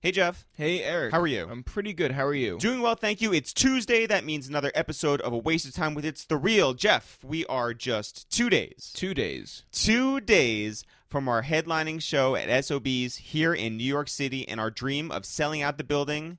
Hey, Jeff. Hey, Eric. How are you? I'm pretty good. How are you? Doing well, thank you. It's Tuesday. That means another episode of A Waste of Time with It's The Real. Jeff, we are just 2 days. 2 days. 2 days from our headlining show at SOB's here in New York City, and our dream of selling out the building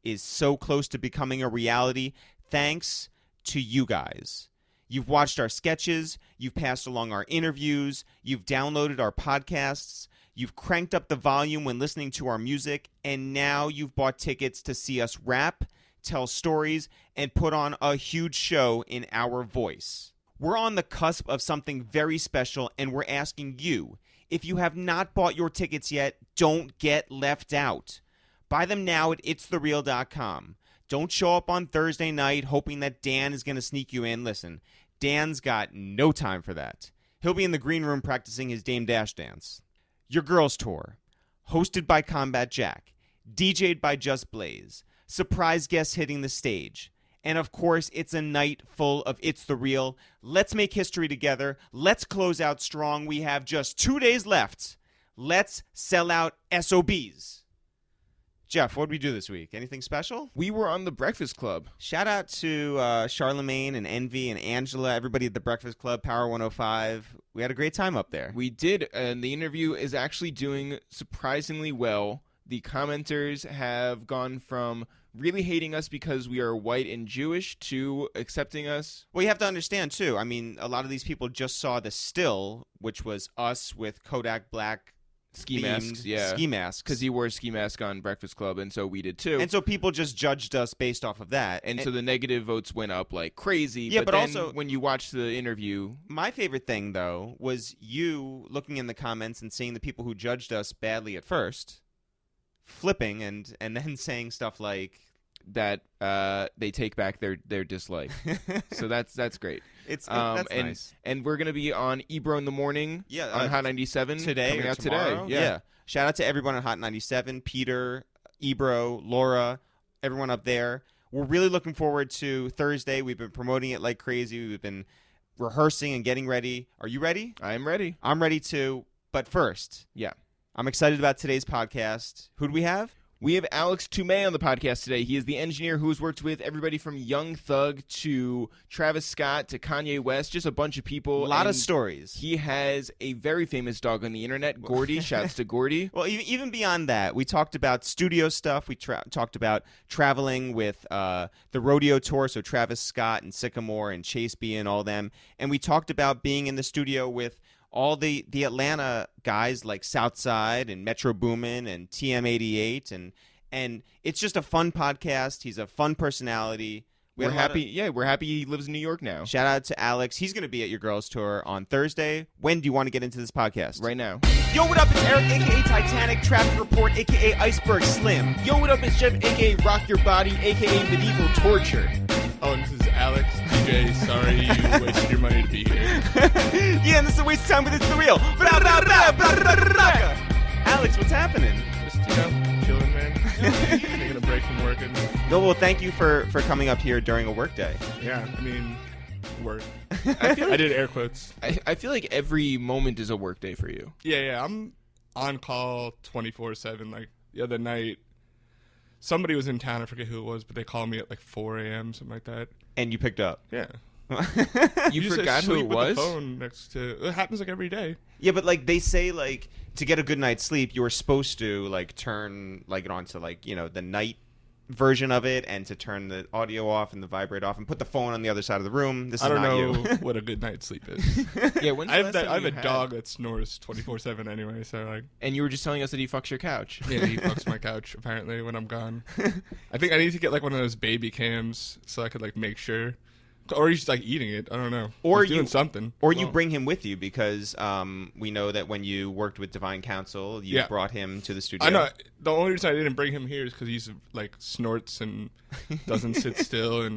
is so close to becoming a reality thanks to you guys. You've watched our sketches, you've passed along our interviews, you've downloaded our podcasts, you've cranked up the volume when listening to our music, and now you've bought tickets to see us rap, tell stories, and put on a huge show in our voice. We're on the cusp of something very special, and we're asking you, if you have not bought your tickets yet, don't get left out. Buy them now at ItsTheReal.com. Don't show up on Thursday night hoping that Dan is going to sneak you in. Listen, Dan's got no time for that. He'll be in the green room practicing his Dame Dash dance. Your Girls Tour, hosted by Combat Jack, DJ'd by Just Blaze, surprise guests hitting the stage, and of course, it's a night full of It's The Real. Let's make history together. Let's close out strong. We have just 2 days left. Let's sell out SOBs. Jeff, what did we do this week? Anything special? We were on The Breakfast Club. Shout out to Charlemagne and Envy and Angela, everybody at The Breakfast Club, Power 105. We had a great time up there. We did, and the interview is actually doing surprisingly well. The commenters have gone from really hating us because we are white and Jewish to accepting us. Well, you have to understand, too. I mean, a lot of these people just saw the still, which was us with Kodak Black ski masks, yeah. Ski masks. Because he wore a ski mask on Breakfast Club, and so we did too. And so people just judged us based off of that. And so the negative votes went up like crazy. Yeah, but then also when you watch the interview... My favorite thing, though, was you looking in the comments and seeing the people who judged us badly at first, flipping and then saying stuff like... that they take back their dislike. So that's great. That's nice. And we're going to be on Ebro in the morning on Hot 97. Today coming or out tomorrow. Today. Yeah. Shout out to everyone on Hot 97, Peter, Ebro, Laura, everyone up there. We're really looking forward to Thursday. We've been promoting it like crazy. We've been rehearsing and getting ready. Are you ready? I am ready. I'm ready too. But first, I'm excited about today's podcast. Who do we have? We have Alex Tumay on the podcast today. He is the engineer who has worked with everybody from Young Thug to Travis Scott to Kanye West, just a bunch of people. A lot of stories. He has a very famous dog on the internet, Gordy. Shouts to Gordy. Well, even beyond that, we talked about studio stuff. We talked about traveling with the rodeo tour, so Travis Scott and Sycamore and Chase B and all them. And we talked about being in the studio with all the Atlanta guys like Southside and Metro Boomin and TM88, and it's just a fun podcast. He's a fun personality. We're happy. We're happy he lives in New York now. Shout out to Alex. He's going to be at your girls' tour on Thursday. When do you want to get into this podcast? Right now. Yo, what up? It's Eric, a.k.a. Titanic, Traffic Report, a.k.a. Iceberg Slim. Yo, what up? It's Jeff, a.k.a. Rock Your Body, a.k.a. Medieval Torture. Oh, and this is Alex, DJ. Sorry you wasted your money to be here. Yeah, and this is a waste of time, but it's the real. Alex, what's happening? Just, chilling, man. Taking a break from working. No, well, thank you for coming up here during a work day. Yeah, I mean, work. I did air quotes. I feel like every moment is a work day for you. Yeah, I'm on call 24/7. Like, the other night, somebody was in town, I forget who it was, but they called me at like 4 a.m., something like that. And you picked up. Yeah. You forgot who it was? With the phone next to, it happens like every day. Yeah, but like they say, like to get a good night's sleep, you were supposed to like turn like it on to like the night version of it, and to turn the audio off and the vibrate off, and put the phone on the other side of the room. This is not you. I don't know what a good night's sleep is. Yeah, I have a dog that snores 24/7 anyway, so like. And you were just telling us that he fucks your couch. Yeah, he fucks my couch apparently when I'm gone. I think I need to get like one of those baby cams so I could like make sure. Or he's like eating it. I don't know. Or he's doing something. Or you bring him with you because we know that when you worked with Divine Counsel, you brought him to the studio. I know. The only reason I didn't bring him here is because he's like snorts and doesn't sit still.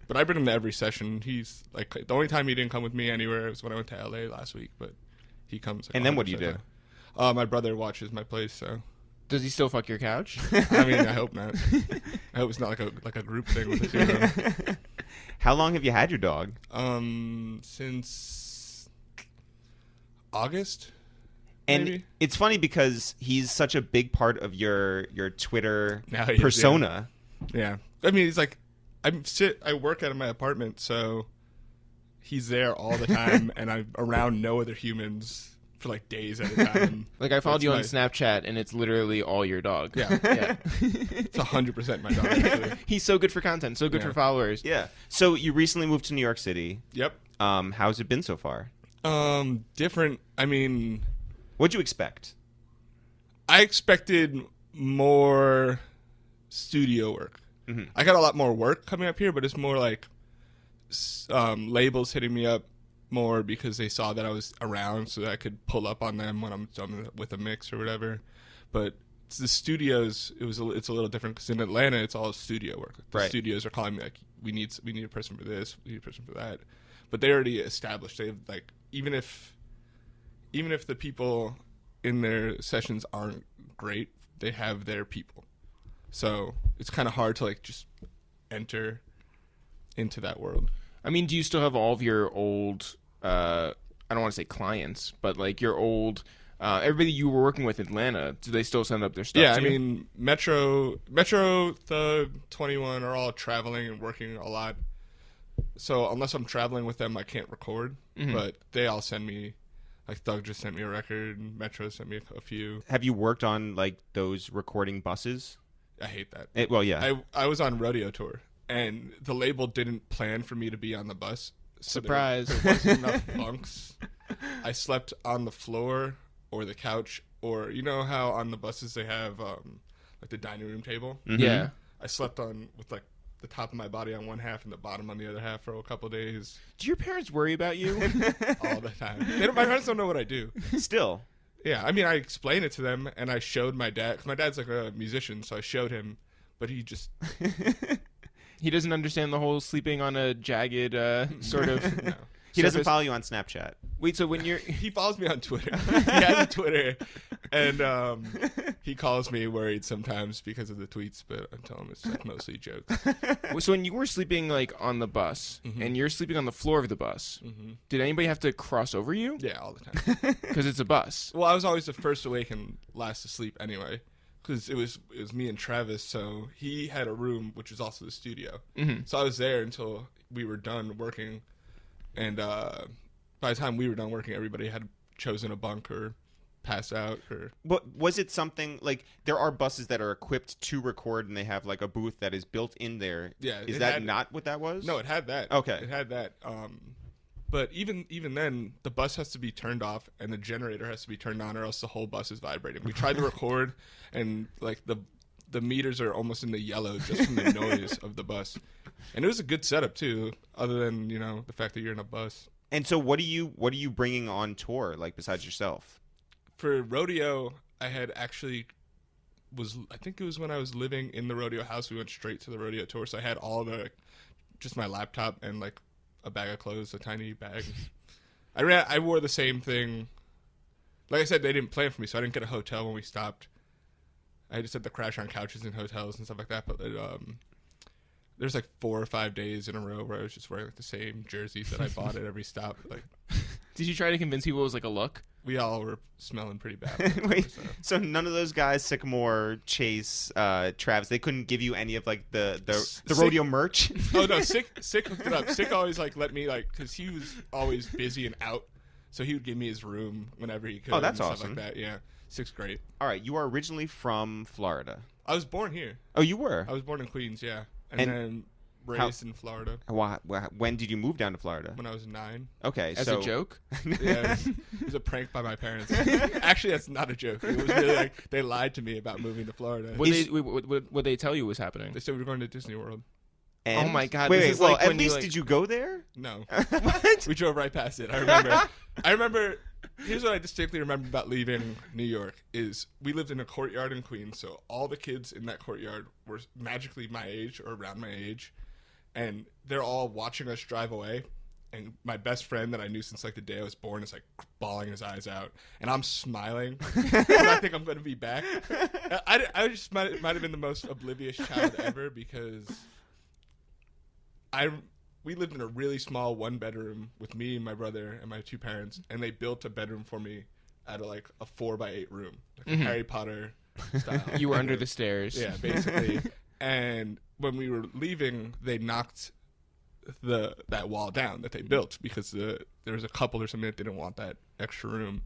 But I bring him to every session. He's like the only time he didn't come with me anywhere was when I went to LA last week. But he comes. Like, and then what do you do? My brother watches my place. So. Does he still fuck your couch? I mean, I hope not. I hope it's not like a group thing with the two of them. How long have you had your dog? Since August. And maybe? it's funny because he's such a big part of your Twitter Now he is, persona. Yeah. I mean, he's like, I work out of my apartment, so he's there all the time, and I'm around no other humans for like days at a time. Like I followed That's you on my- Snapchat, and it's literally all your dog. Yeah. Yeah. It's 100% my dog, actually. He's so good for content, so good Yeah. for followers. Yeah. So you recently moved to New York City. Yep. How's it been so far? Different. I mean, What'd you expect? I expected more studio work. Mhm. I got a lot more work coming up here, but it's more like labels hitting me up more because they saw that I was around, so that I could pull up on them when I'm done with a mix or whatever. But the studios, it's a little different because in Atlanta, it's all studio work. The Right. studios are calling me like, we need a person for this, we need a person for that. But they already established. They have like even if the people in their sessions aren't great, they have their people. So it's kind of hard to like just enter into that world. I mean, do you still have all of your old, I don't want to say clients, but like your old, everybody you were working with in Atlanta, do they still send up their stuff Yeah, to I you? mean, Metro, the 21 are all traveling and working a lot. So unless I'm traveling with them, I can't record. Mhm. But they all send me, like Thug just sent me a record, and Metro sent me a few. Have you worked on like those recording buses? I hate that. Well, yeah. I was on rodeo tour, and the label didn't plan for me to be on the bus. So Surprise. There wasn't enough bunks. I slept on the floor or the couch, or you know how on the buses they have like the dining room table. Mhm. Yeah. I slept on with like the top of my body on one half and the bottom on the other half for a couple of days, Do your parents worry about you? all the time. My parents don't know what I do. Still. Yeah, I mean, I explained it to them, and I showed my dad. 'Cause my dad's like a musician, so I showed him, but he just He doesn't understand the whole sleeping on a jagged sort of. no. He doesn't surface. follow you on Snapchat. Wait, so when you're He follows me on Twitter. He has a Twitter, and he calls me worried sometimes because of the tweets, but I tell him it's like mostly jokes. so when you were sleeping like on the bus Mhm. and you're sleeping on the floor of the bus, Hmm. did anybody have to cross over you? Yeah, all the time. Because it's a bus. Well, I was always the first awake and last asleep anyway, because it was me and Travis. So he had a room which was also the studio. Mm-hmm. So I was there until we were done working, and by the time we were done working, everybody had chosen a bunk or passed out or. What was it? Something like there are buses that are equipped to record, and they have like a booth that is built in there. Yeah, Is it that had- not what that was? No, it had that. Okay. It had that. But even then, the bus has to be turned off and the generator has to be turned on, or else the whole bus is vibrating. We tried to record, and like the meters are almost in the yellow just from the noise of the bus. And it was a good setup too, other than the fact that you're in a bus. And so, what are you bringing on tour? Like besides yourself? For rodeo, I had actually I think it was when I was living in the rodeo house. We went straight to the rodeo tour, so I had all the just my laptop and like a bag of clothes, a tiny bag. I wore the same thing. Like I said, they didn't plan for me, so I didn't get a hotel when we stopped. I just had to crash on couches in hotels and stuff like that. But there's like 4 or 5 days in a row where I was just wearing like the same jerseys that I bought at every stop. Like Did you try to convince people it was like a look? we all were smelling pretty bad. Wait, So. so none of those guys, Sycamore, Chase, Travis, they couldn't give you any of like the Sick- rodeo merch? Oh no, Sick hooked it up. Sick always like let me like because he was always busy and out, so he would give me his room whenever he could. Oh, that's and stuff awesome. Like that, yeah. Sick's great. All right, you are originally from Florida. I was born here. Oh, you were. I was born in Queens, yeah, and And then raised in Florida When did you move down to Florida? when I was 9. Okay, As so a joke? Yeah, it was a prank by my parents. Actually, that's not a joke. It was really like they lied to me about moving to Florida. What they tell you was happening? They said we were going to Disney World. And- Oh my God, Wait, this wait, is well, like at when you, least like- did you go there? No, What? we drove right past it. I remember. Here's what I distinctly remember about leaving New York is we lived in a courtyard in Queens, so all the kids in that courtyard were magically my age or around my age, and they're all watching us drive away. And my best friend that I knew since like the day I was born is like bawling his eyes out, and I'm smiling because I think I'm going to be back. I just might have been the most oblivious child ever because we lived in a really small 1-bedroom with me and my brother and my 2 parents, and they built a bedroom for me out of like a 4x8 room, like a Harry Potter style. You were under the stairs. Yeah, basically. And when we were leaving, they knocked that wall down that they built because there was a couple or something that didn't want that extra room.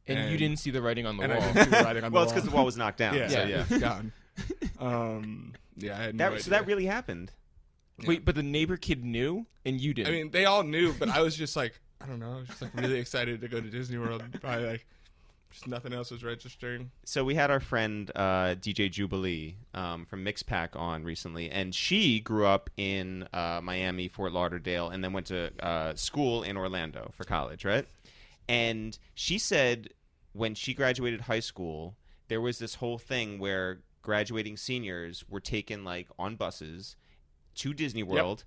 And you didn't see the writing on the and wall. I didn't see the writing on the Well, wall. it's because the wall was knocked down. Yeah, So, yeah, it's gone. I had no idea. So that really happened. Wait, but the neighbor kid knew, and you didn't. I mean, they all knew, but I was just like, I don't know, I was just like really excited to go to Disney World. Probably like just nothing else was registering. So we had our friend DJ Jubilee from Mixpack on recently, and she grew up in Miami, Fort Lauderdale, and then went to school in Orlando for college, right? And she said when she graduated high school, there was this whole thing where graduating seniors were taken like on buses to Disney World,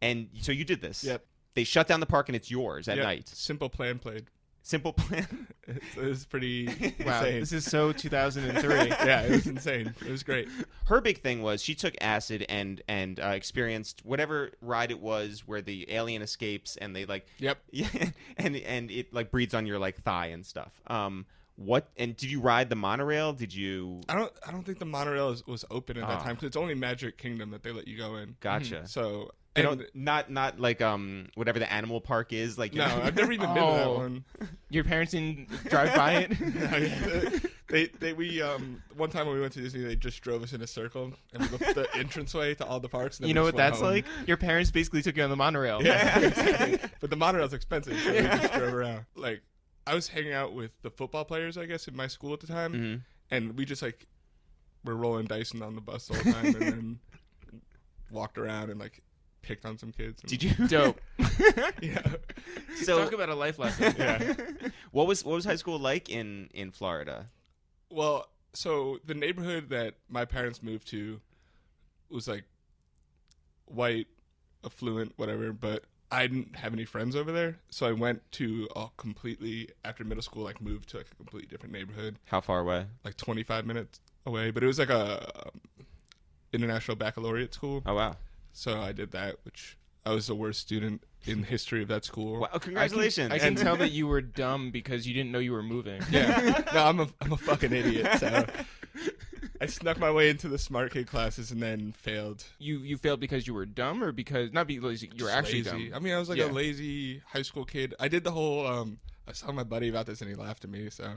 and so you did this. Yep. They shut down the park and it's yours at night. Simple plan played. Simple plan. It was pretty wow, insane. this is so 2003. Yeah, it was insane. It was great. Her big thing was she took acid and experienced whatever ride it was where the alien escapes and they like Yep. yeah and it like breathes on your like thigh and stuff. What and did you ride the monorail? Did you? I don't think the monorail was open at that time because it's only Magic Kingdom that they let you go in. Gotcha. So They don't not like whatever the animal park is like. No, I've never even been to that one. Your parents didn't drive by it? We one time when we went to Disney, they just drove us in a circle and we looked the entranceway to all the parks. And then You we know just what went that's home. like? Your parents basically took you on the monorail. Yeah, exactly. But the monorail's expensive, so we just drove around. Like I was hanging out with the football players, I guess, in my school at the time, and we just like were rolling dice on the bus all the time, and then walked around and like picked on some kids. Did you? Dope. Yeah. So talk about a life lesson. Yeah. What was high school like in Florida? Well, so the neighborhood that my parents moved to was like white, affluent, whatever, but I didn't have any friends over there, so I went to after middle school, like moved to like a completely different neighborhood, How far away? like 25 minutes away, but it was like a international baccalaureate school. Oh wow! So I did that, which I was the worst student in the history of that school. Wow, congratulations! I can tell that you were dumb because you didn't know you were moving. Yeah, no, I'm a fucking idiot. So I snuck my way into the smart kid classes and then failed. You failed because you were dumb, or because not because you were actually Lazy. dumb? I mean, I was like Yeah. a lazy high school kid. I did the whole. I was telling my buddy about this and he laughed at me. So,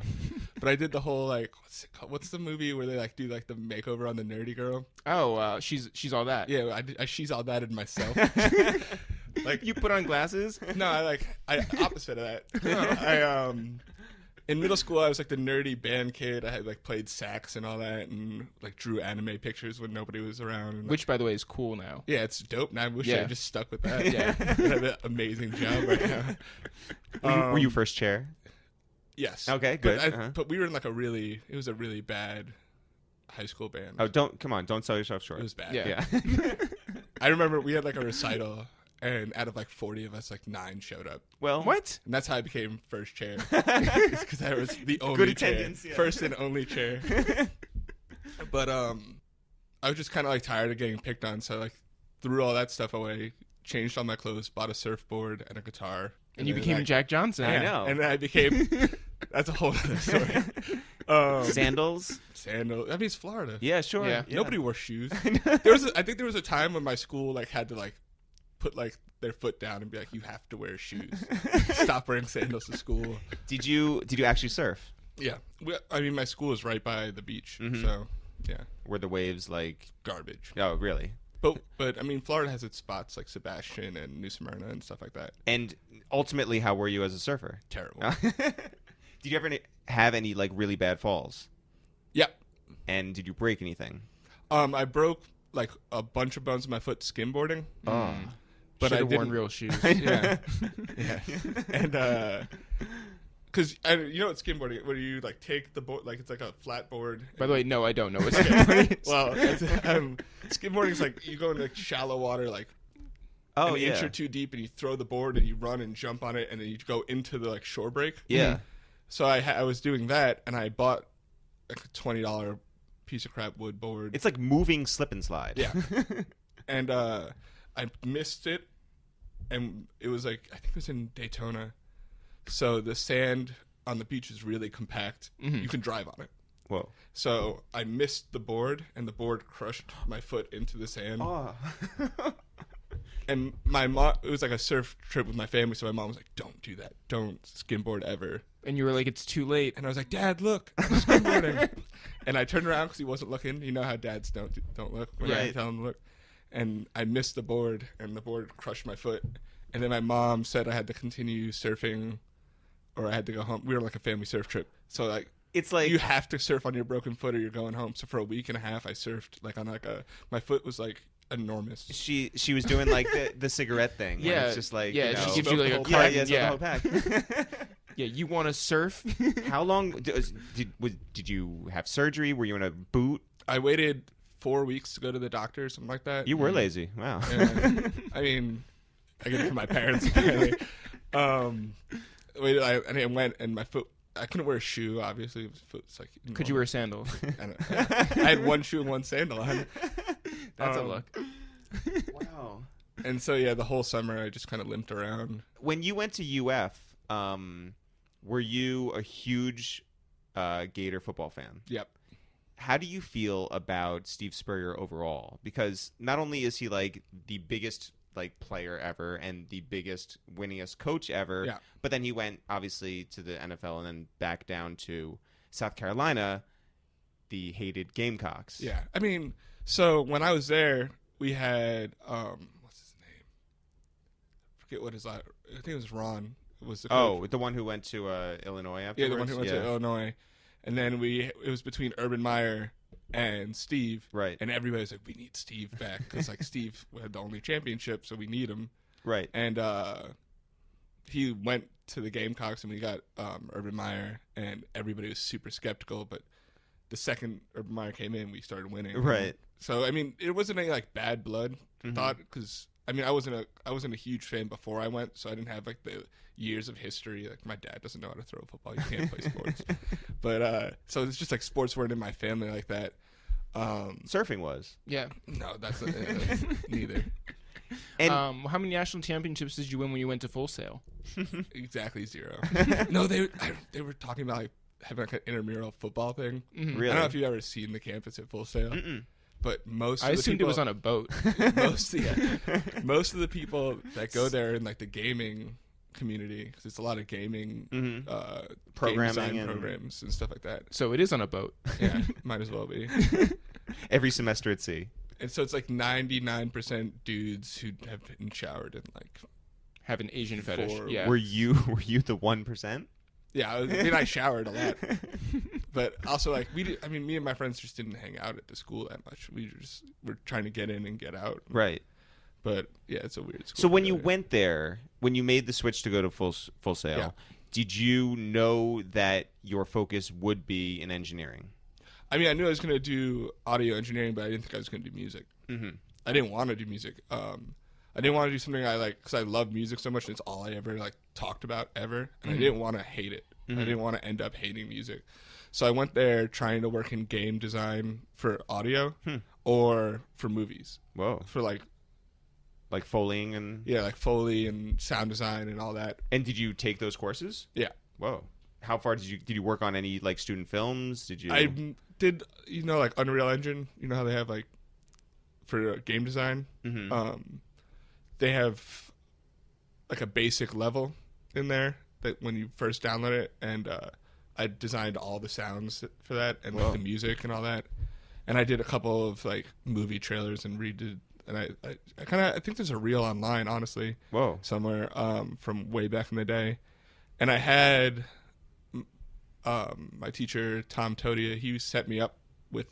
but I did the whole like what's it called? What's the movie where they like do like the makeover on the nerdy girl? Oh, she's all that. Yeah, I she's all that in myself. Like You put on glasses? no, I opposite of that. I in middle school I was like the nerdy band kid. I had like played sax and all that, and like drew anime pictures when nobody was around. And, Which, by the way, is cool now. yeah, it's dope. And I wish I Yeah. had just stuck with that. Yeah. I have an amazing job right now. Were you first chair? Yes. Okay, But good. but we were in like it was a really bad high school band. Oh, don't sell yourself short. It was bad. Yeah. Yeah. I remember we had like a recital, and out of like 40 of us, like 9 showed up. Well, What? And that's how I became first chair. Because I was the only chair. attendance, yeah. First and only chair. But I was just kind of like tired of getting picked on, so I like threw all that stuff away, changed all my clothes, bought a surfboard and a guitar. And you then became Jack Johnson. I know. And then I became. That's a whole other story. Sandals. Sandals. I mean, it's Florida. Yeah, sure. Yeah. Nobody wore shoes. I think there was a time when my school like had to like put like their foot down and be like, you have to wear shoes. Stop wearing sandals to school. Did you actually surf? Yeah. I mean, my school is right by the beach, Mhm. so yeah, Were the waves like? garbage. Oh, really? But I mean, Florida has its spots like Sebastian and New Smyrna and stuff like that. And ultimately, how were you as a surfer? Terrible. Did you ever have any like really bad falls? Yep. And did you break anything? I broke like a bunch of bones in my foot skimboarding. Oh. But Should I have worn didn't- real shoes. Yeah. Yeah. And because you know what skimboarding? Where you like take the board, like it's like a flat board. By the way, no, I don't know what skateboarding is. Well, skimboarding is like you go in like shallow water, like Oh, an yeah. inch or two deep, and you throw the board and you run and jump on it, and then you go into the like shore break. Yeah. So I was doing that, and I bought like a $20 piece of crap wood board. It's like moving slip and slide. Yeah. And I missed it, and it was like I think it was in Daytona. So the sand on the beach is really compact. You can drive on it. Whoa. So I missed the board, and the board crushed my foot into the sand. Oh. And my mom, it was like a surf trip with my family, so my mom was like, don't do that. Don't skimboard ever. And you were like, it's too late. And I was like, Dad, look, I'm skimboarding. And I turned around because he wasn't looking. You know how dads don't look when I tell him to look. And I missed the board, and the board crushed my foot. And then my mom said I had to continue surfing, or I had to go home. We were like a family surf trip. So like, It's like you have to surf on your broken foot or you're going home. So for a week and a half, I surfed like on like my foot was like enormous. she was doing like the cigarette thing. Like, Yeah, it's just like yeah, you know, she gives you like a Smoke the card. yeah, Yeah, the whole pack. yeah. You want to surf? How long did you have surgery? Were you in a boot? I waited 4 weeks to go to the doctor, something like that. You were lazy. Wow. And, I mean, I get it from my parents apparently. I went and my foot. I couldn't wear a shoe. Obviously, my foot's like. Could you wear sandals? I had one shoe and one sandal on. That's a look. Wow. And so yeah, the whole summer I just kind of limped around. When you went to UF, were you a huge Gator football fan? Yep. How do you feel about Steve Spurrier overall? Because not only is he like the biggest like player ever and the biggest winningest coach ever, Yeah. but then he went obviously to the NFL and then back down to South Carolina, the hated Gamecocks. Yeah. I mean, so when I was there, we had what's his name? I forget what his last. I think it was Ron. Was the coach. Oh, the one who went to Illinois afterwards? Yeah, the one who went to Illinois. And then it was between Urban Meyer and Steve. Right. And everybody was like, we need Steve back. Because, like, Steve had the only championship, so we need him. Right. And he went to the Gamecocks, and we got Urban Meyer, and everybody was super skeptical. But the second Urban Meyer came in, we started winning. Right. So, I mean, it wasn't any, like, bad blood thought. Because, I mean, I wasn't a huge fan before I went, so I didn't have, like, the years of history. Like, my dad doesn't know how to throw a football. You can't play sports. But so it's just like sports weren't in my family like that. Surfing was. Yeah. No, that's neither. And how many national championships did you win when you went to Full Sail? Exactly 0. No, they were talking about like having like an intramural football thing. Mm-hmm. really, I don't know if you've ever seen the campus at Full Sail, but most I of the assumed people, it was on a boat. most of the people that go there in like the gaming community, because it's a lot of gaming Programming game design and- programs and stuff like that. So it is on a boat. Yeah, might as well be. every semester at sea. And so it's like 99% dudes who have been showered in like. Have an Asian fetish. Yeah. Were you the 1%? Yeah, I showered a lot, but also like me and my friends just didn't hang out at the school that much. We just were trying to get in and get out. Right. But yeah, it's a weird school. So when you went there, when you made the switch to go to Full Sail, Yeah. did you know that your focus would be in engineering? I mean, I knew I was going to do audio engineering, but I didn't think I was going to do music. Mm-hmm. I didn't want to do music. I didn't want to do something I like because I love music so much, and it's all I ever like talked about ever. And I didn't want to hate it. I didn't want to end up hating music. So I went there trying to work in game design for audio or for movies. Whoa. For like Foleying and... yeah, like Foley and sound design and all that. And did you take those courses? Yeah. Whoa. How far did you work on any like student films? Did you? I did, like Unreal Engine. You know how they have like for game design. They have like a basic level in there that when you first download it, and I designed all the sounds for that and like the music and all that. And I did a couple of like movie trailers and redid. And I think there's a reel online, honestly. Whoa. Somewhere from way back in the day. And I had my teacher, Tom Todia, he set me up with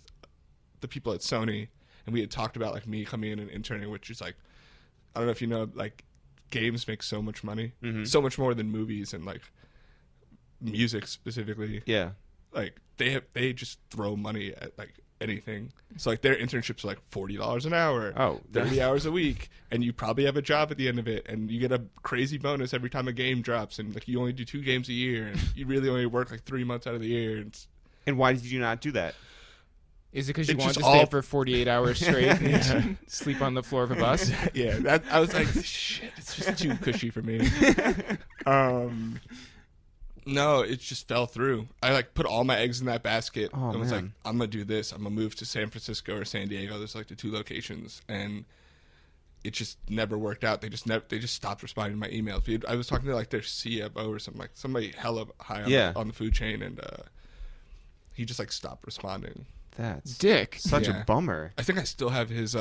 the people at Sony. And we had talked about like me coming in and interning, which is like, I don't know if you know, like games make so much money. So much more than movies and like music specifically. Yeah. Like they just throw money at like anything. So like their internships are like $40 an hour, 30 hours a week, and you probably have a job at the end of it, and you get a crazy bonus every time a game drops, and like you only do 2 games a year, and you really only work like 3 months out of the year. And why did you not do that? Is it because you It's wanted to just stay all- up for 48 hours straight and sleep on the floor of a bus? Yeah, I was like, shit, it's just too cushy for me. No, it just fell through. I like put all my eggs in that basket. Oh, and was like, man. I'm gonna do this. I'm gonna move to San Francisco or San Diego. There's like the 2 locations, and it just never worked out. They just stopped responding to my emails. I was talking to like their CFO or something, like somebody hella high on the food chain, and he just like stopped responding. That's Dick. such Yeah. a bummer. I think I still have his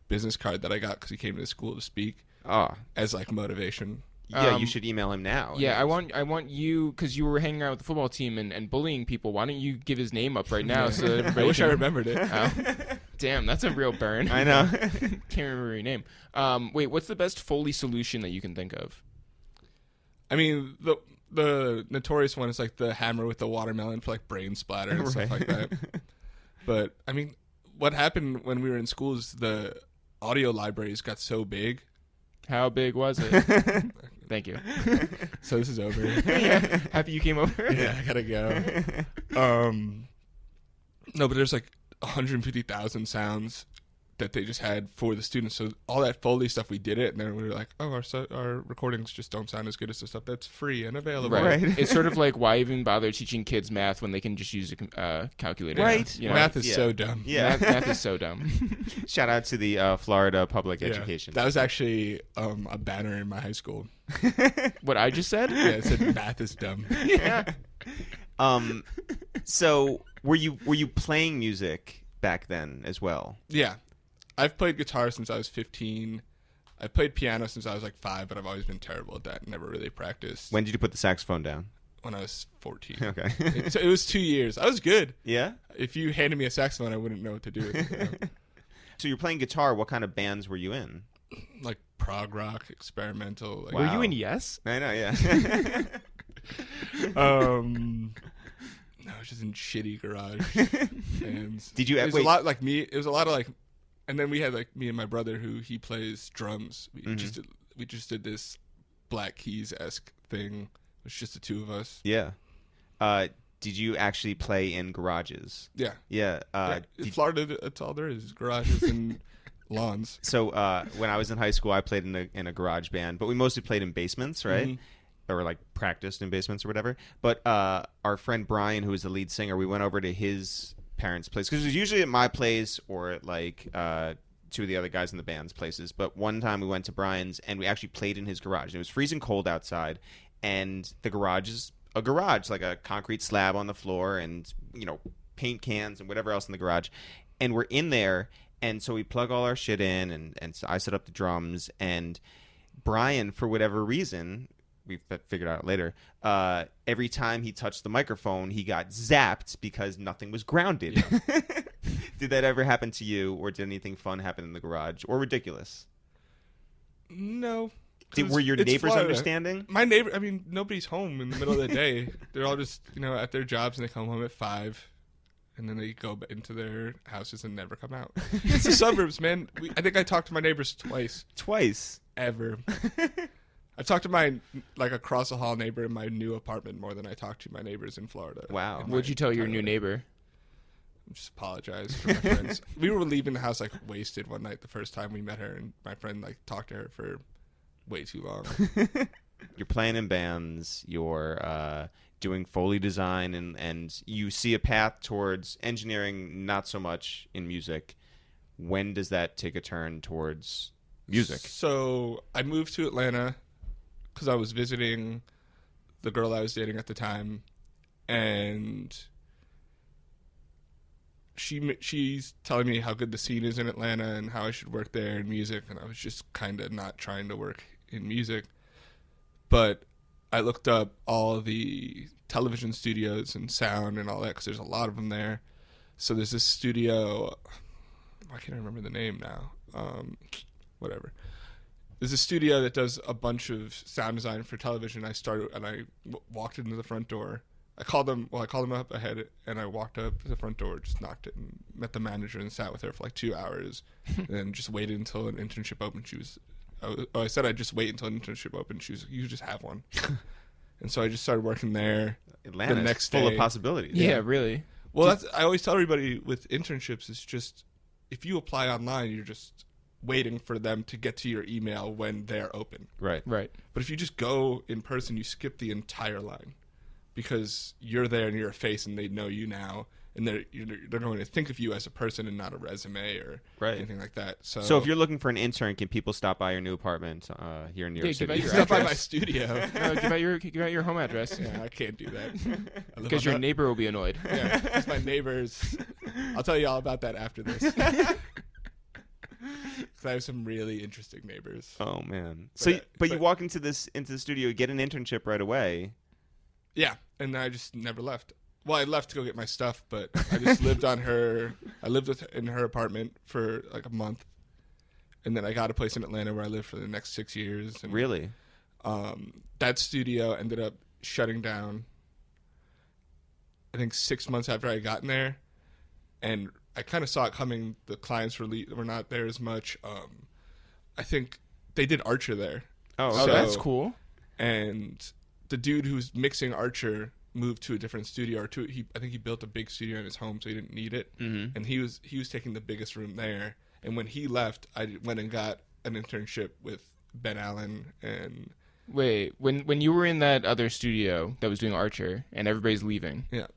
business card that I got because he came to the school to speak Oh, as like motivation. yeah. You should email him now. Yeah, I want you, because you were hanging out with the football team and bullying people. Why don't you give his name up right now? So that everybody I wish I can- remembered it. Oh. Damn, that's a real burn. I know. Can't remember your name. Wait, what's the best Foley solution that you can think of? I mean, the notorious one is like the hammer with the watermelon for like brain splatter and stuff like that. But I mean, what happened when we were in school is the audio libraries got so big. How big was it? Thank you. So this is over. Yeah, happy you came over. Yeah, I gotta go. No, but there's like 150,000 sounds that they just had for the students. So all that Foley stuff, we did it, and then we were like, oh, our recordings just don't sound as good as the stuff that's free and available. Right. Right. It's sort of like, why even bother teaching kids math when they can just use a calculator? Right. You know? Math is Yeah. so dumb. Yeah. Math is so dumb. Shout out to the Florida Public Yeah. Education. That was actually a banner in my high school. What I just said? Yeah, it said math is dumb. Yeah. So were you playing music back then as well? Yeah. I've played guitar since I was 15. I played piano since I was like 5, but I've always been terrible at that. Never really practiced. When did you put the saxophone down? When I was 14. Okay. It was 2 years. I was good. Yeah. If you handed me a saxophone, I wouldn't know what to do with it. You know? So you're playing guitar. What kind of bands were you in? Like prog rock, experimental. Like, Were Wow. you in Yes? I know. Yeah. No, it was just in shitty garage bands. Did you It was wait? a lot like me. It was a lot of like, and then we had like me and my brother who he plays drums. We just did this Black Keys-esque thing. It was just the 2 of us. Yeah. Did you actually play in garages? Yeah. Yeah. In Florida, that's all there is garages and lawns. So when I was in high school, I played in a garage band, but we mostly played in basements, right? Mhm. Or like practiced in basements or whatever. But our friend Brian, who was the lead singer, we went over to his parents' place because it was usually at my place or at like 2 of the other guys in the band's places. But one time we went to Brian's and we actually played in his garage. And it was freezing cold outside, and the garage is a garage, like a concrete slab on the floor, and paint cans and whatever else in the garage. And we're in there, and so we plug all our shit in, and so I set up the drums, and Brian, for whatever reason, we figured out later, every time he touched the microphone, he got zapped because nothing was grounded. Yeah. Did that ever happen to you, or did anything fun happen in the garage, or ridiculous? No. Were your It's neighbors Florida. understanding? My neighbor, I mean, nobody's home in the middle of the day. They're all just, at their jobs, and they come home at 5. And then they go into their houses and never come out. It's the suburbs, man. I think I talked to my neighbors Twice. ever. I've talked to my across the hall neighbor in my new apartment more than I talked to my neighbors in Florida. Wow. In my What'd you tell your entire new life. neighbor? Just apologize for my friends. We were leaving the house wasted one night the first time we met her, and my friend talked to her for way too long. You're playing in bands, you're doing Foley design, and you see a path towards engineering, not so much in music. When does that take a turn towards music? So I moved to Atlanta because I was visiting the girl I was dating at the time, and she's telling me how good the scene is in Atlanta and how I should work there in music, and I was just kind of not trying to work in music. But I looked up all the television studios and sound and all that because there's a lot of them there. So there's this studio, why can't I remember the name now? Whatever. There's a studio that does a bunch of sound design for television. I walked into the front door. I called them up ahead, and I walked up to the front door, just knocked it, and met the manager and sat with her for 2 hours, and then just waited until an internship opened. I said I'd just wait until an internship opened. She was like, you just have one. And so I just started working there. Atlanta's the next full day. of possibilities. Yeah, really. Well, I always tell everybody with internships, it's just, if you apply online, you're just waiting for them to get to your email when they're open. Right. Right. But if you just go in person, you skip the entire line. because you're there and you're a face and they know you now, and they're going to think of you as a person and not a resume or anything like that. So if you're looking for an intern, can people stop by your new apartment here in New York City? Stop by my studio. No, give out your home address. Yeah, I can't do that because your neighbor will be annoyed. Yeah, because my neighbors. I'll tell you all about that after this. Because I have some really interesting neighbors. Oh man! But you walk into the studio, get an internship right away. Yeah, and I just never left. Well, I left to go get my stuff, but I just lived on her. I lived in her apartment for like a month, and then I got a place in Atlanta where I lived for the next 6 years. And, really? That studio ended up shutting down, I think 6 months after I got in there, and I kind of saw it coming. The clients were not there as much. I think they did Archer there. Oh, that's cool. And the dude who's mixing Archer moved to a different studio, I think he built a big studio in his home, so he didn't need it. Mm-hmm. And he was taking the biggest room there. And when he left, I went and got an internship with Ben Allen. And wait, when you were in that other studio that was doing Archer and everybody's leaving, yeah,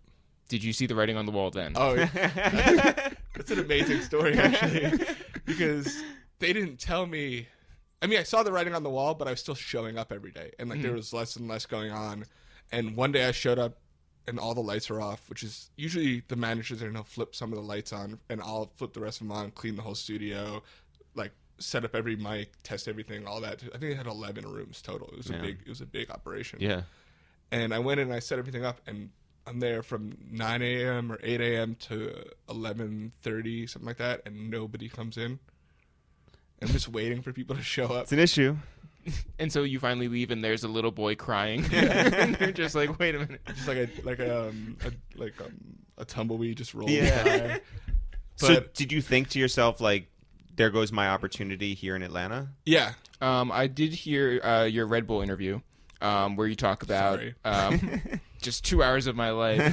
did you see the writing on the wall then? Oh, that's an amazing story actually, because they didn't tell me. I mean, I saw the writing on the wall, but I was still showing up every day, and there was less and less going on. And one day I showed up and all the lights are off, which is usually the managers are going to flip some of the lights on and I'll flip the rest of them on, clean the whole studio, like set up every mic, test everything, all that. I think it had 11 rooms total. It was a big operation. Yeah. And I went in and I set everything up, and I'm there from 9 a.m. or 8 a.m. to 11:30, something like that, and nobody comes in. I'm just waiting for people to show up. It's an issue. And so you finally leave, and there's a little boy crying. And you're just like, wait a minute. Just like a tumbleweed just rolling by. But, so did you think to yourself, like, there goes my opportunity here in Atlanta? Yeah. I did hear your Red Bull interview where you talk about just 2 hours of my life.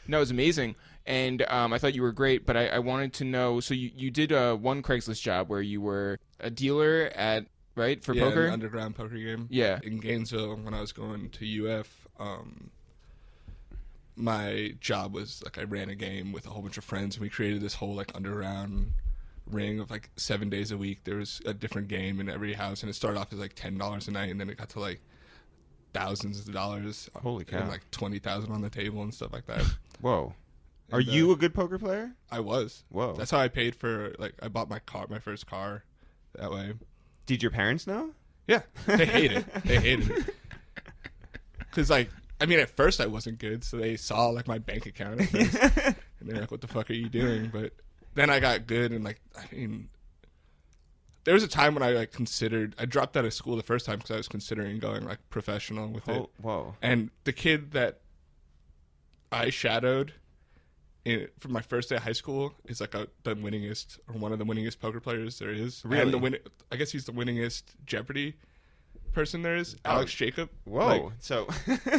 No, it was amazing. And I thought you were great, but I wanted to know, so you did one Craigslist job where you were a dealer at, right, for poker? An underground poker game. Yeah. In Gainesville, when I was going to UF, my job was, like, I ran a game with a whole bunch of friends, and we created this whole, like, underground ring of, like, 7 days a week. There was a different game in every house, and it started off as, like, $10 a night, and then it got to, like, thousands of dollars. Holy cow. And, like, 20,000 on the table and stuff like that. Whoa. Are you a good poker player? I was. Whoa. That's how I paid for, like, I bought my first car that way. Did your parents know? Yeah. They hated it. Because, like, I mean, at first I wasn't good, so they saw, like, my bank account at first, and they're like, what the fuck are you doing? But then I got good, and, like, I mean, there was a time when I, like, I dropped out of school the first time because I was considering going, like, professional with it. Whoa. And the kid that I shadowed for my first day of high school is, like, the winningest, or one of the winningest poker players there is. Really? And I guess he's the winningest Jeopardy person there is, Alex Jacob. Whoa. Like, so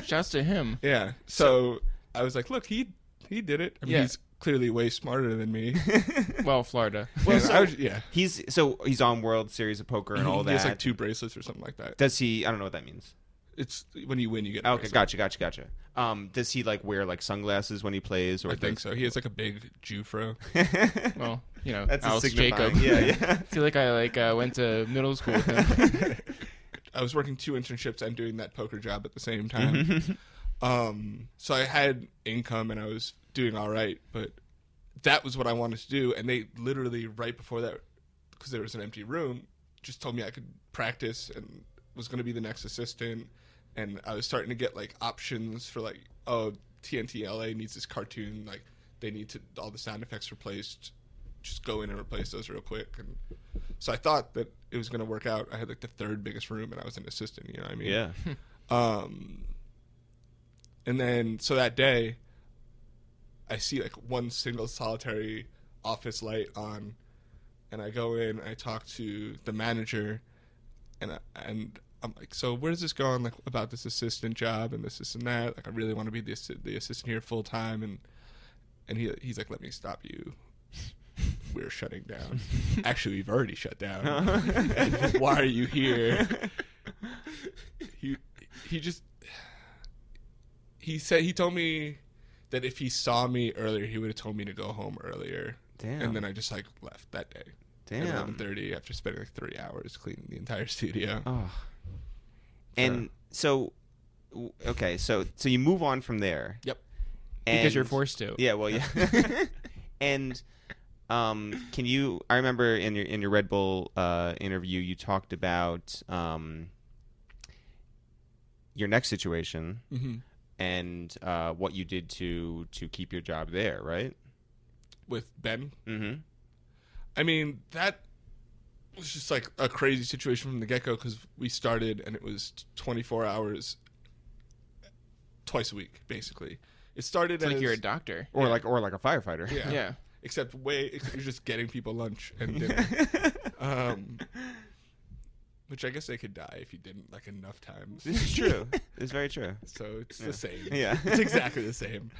shouts to him. Yeah. So I was like, look, he did it. I mean, he's clearly way smarter than me. Well, Florida. Well, so yeah. He's on World Series of Poker and all that. He has, like, 2 bracelets or something like that. Does he? I don't know what that means. It's when you win, you get a okay, bracelet. Gotcha. Does he, like, wear, like, sunglasses when he plays? Or I think so. He has, like, a big Jew fro. Well, you know, that's Alex Jacob. Yeah. I feel like I went to middle school with him. I was working 2 internships and doing that poker job at the same time. So I had income and I was doing all right, but that was what I wanted to do. And they literally, right before that, because there was an empty room, just told me I could practice and was going to be the next assistant. And I was starting to get, like, options for, like, oh, TNT LA needs this cartoon, like, they need all the sound effects replaced. Just go in and replace those real quick. And so I thought that it was going to work out. I had, like, the 3rd biggest room, and I was an assistant, you know what I mean? Yeah. And then, so that day, I see, like, one single solitary office light on, and I go in, and I talk to the manager, and I'm like, so where's this going, like, about this assistant job and this and that? Like, I really want to be the assistant here full time. And he's like, let me stop you. We're shutting down. Actually, we've already shut down. Why are you here? He He told me that if he saw me earlier, he would have told me to go home earlier. Damn. And then I just like left that day. Damn. At 11:30 after spending like 3 hours cleaning the entire studio. Oh. And so, okay, so you move on from there. Yep. Because you're forced to. Yeah. Well, yeah. And can you? I remember in your Red Bull interview, you talked about your next situation and what you did to keep your job there, right? With Ben. Mm-hmm. I mean, that was just like a crazy situation from the get-go because we started and it was 24 hours twice a week, basically. It started It's like you're a doctor. Or like a firefighter. Yeah. Except you're just getting people lunch and dinner. Which I guess they could die if you didn't like enough times. This is true. It's very true. So it's the same. Yeah. It's exactly the same.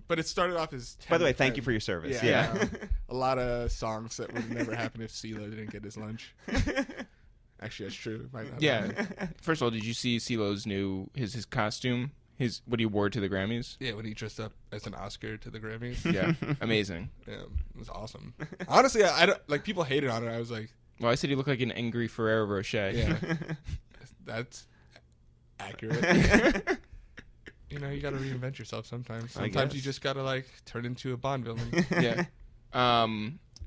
But it started off as 10 By the way, to thank 10. you for your service. Yeah. A lot of songs that would never happen if CeeLo didn't get his lunch. Actually, that's true. Might not happen. First of all, did you see CeeLo's new his costume? What he wore to the Grammys? Yeah, when he dressed up as an Oscar to the Grammys. Yeah, amazing. Yeah, it was awesome. Honestly, I don't, like people hated on it. I was like, well, I said he looked like an angry Ferrero Rocher. yeah, that's accurate. You know, you got to reinvent yourself sometimes. Sometimes you just got to like turn into a Bond villain. Yeah.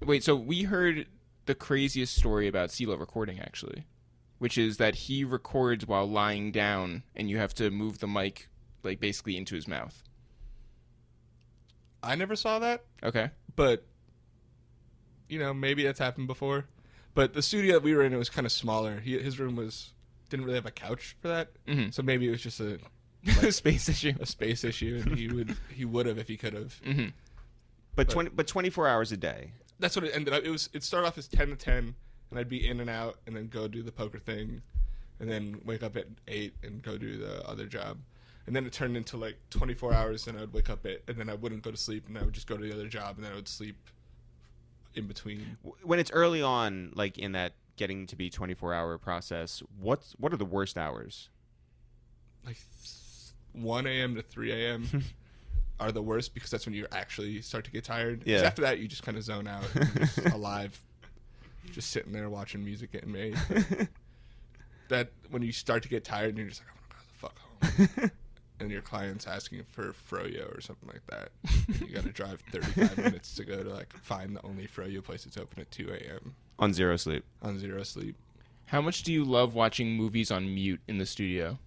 Wait, so we heard the craziest story about CeeLo recording, actually, which is that he records while lying down, and you have to move the mic like basically into his mouth. I never saw that. Okay. But, you know, maybe that's happened before. But the studio that we were in, it was kind of smaller. His room didn't really have a couch for that. Mm-hmm. So maybe it was just a space issue. A space issue, and he would have if he could have. Mm-hmm. But 24 hours a day. That's what it ended up. It started off as 10 to 10, and I'd be in and out, and then go do the poker thing, and then wake up at 8 and go do the other job. And then it turned into like 24 hours, and I would wake up and then I wouldn't go to sleep, and I would just go to the other job, and then I would sleep in between. When it's early on, like in that getting to be 24-hour process, what are the worst hours? Like 1 a.m. to 3 a.m. are the worst because that's when you actually start to get tired. Yeah. 'Cause after that, you just kind of zone out, and you're just alive, just sitting there watching music getting made. But that when you start to get tired, and you're just like, I want to go the fuck home. And your client's asking for froyo or something like that. You got to drive 35 minutes to go to like find the only froyo place that's open at 2 a.m. On zero sleep. On zero sleep. How much do you love watching movies on mute in the studio?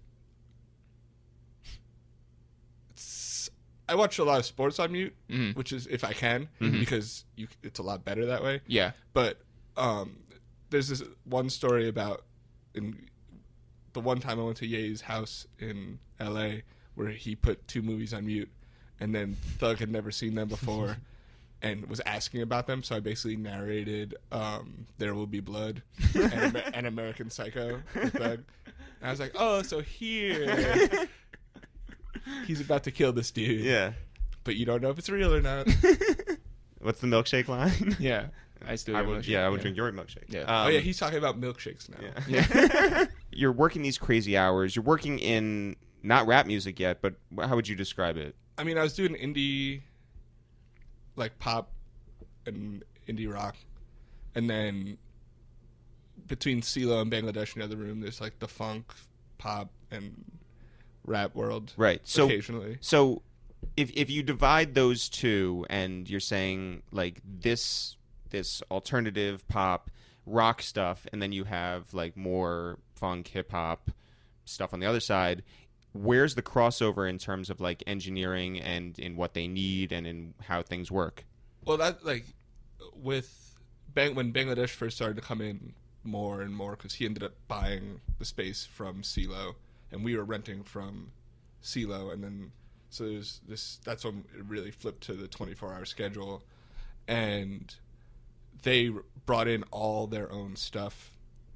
I watch a lot of sports on mute, Mm-hmm. which is if I can, Mm-hmm. because it's a lot better that way. Yeah. But there's this one story about the one time I went to Ye's house in L.A. where he put 2 movies on mute, and then Thug had never seen them before and was asking about them, so I basically narrated There Will Be Blood and American Psycho for Thug. And I was like, oh, so here he's about to kill this dude. Yeah. But you don't know if it's real or not. What's the milkshake line? Yeah. I still. I would drink your milkshake. Yeah. Oh yeah, he's talking about milkshakes now. Yeah. You're working these crazy hours. You're working in not rap music yet, but how would you describe it? I mean, I was doing indie, like pop and indie rock, and then between CeeLo and Bangladesh in the other room, there's like the funk, pop, and rap world. Right. So occasionally. So if you divide those two, and you're saying like this alternative pop rock stuff, and then you have like more funk, hip hop stuff on the other side, where's the crossover in terms of like engineering and in what they need and in how things work? Well, that like with when Bangladesh first started to come in more and more, because he ended up buying the space from CeeLo, and we were renting from CeeLo, and then so there's this. That's when it really flipped to the 24-hour schedule, and they brought in all their own stuff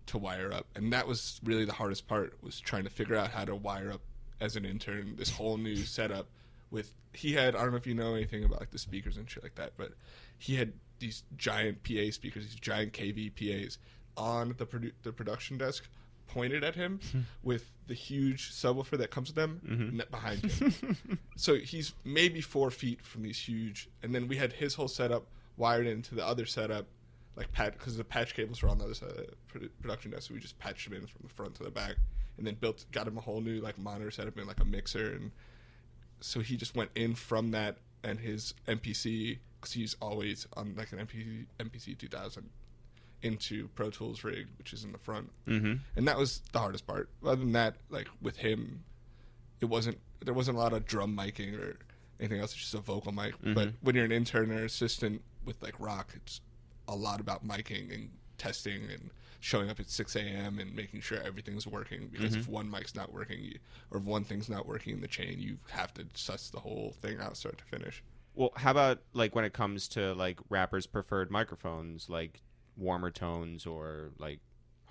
to wire up, and that was really the hardest part, was trying to figure out how to wire up as an intern this whole new setup. He had, I don't know if you know anything about like the speakers and shit like that, but he had these giant PA speakers, these giant KV PAs on the production desk, pointed at him with the huge subwoofer that comes with them behind him. So he's maybe 4 feet from these huge, and then we had his whole setup wired into the other setup, like because the patch cables were on the other side of the production desk, so we just patched them in from the front to the back, and then got him a whole new like monitor setup and like a mixer, and so he just went in from that and his MPC, because he's always on like an MPC 2000 into Pro Tools rig, which is in the front, and that was the hardest part. Other than that, like with him, there wasn't a lot of drum miking or anything else. It's just a vocal mic. But when you're an intern or assistant with like rock, it's a lot about miking and testing and showing up at 6 a.m. and making sure everything's working, because if one mic's not working or if one thing's not working in the chain, you have to suss the whole thing out start to finish. Well, how about like when it comes to like rappers' preferred microphones, like warmer tones or like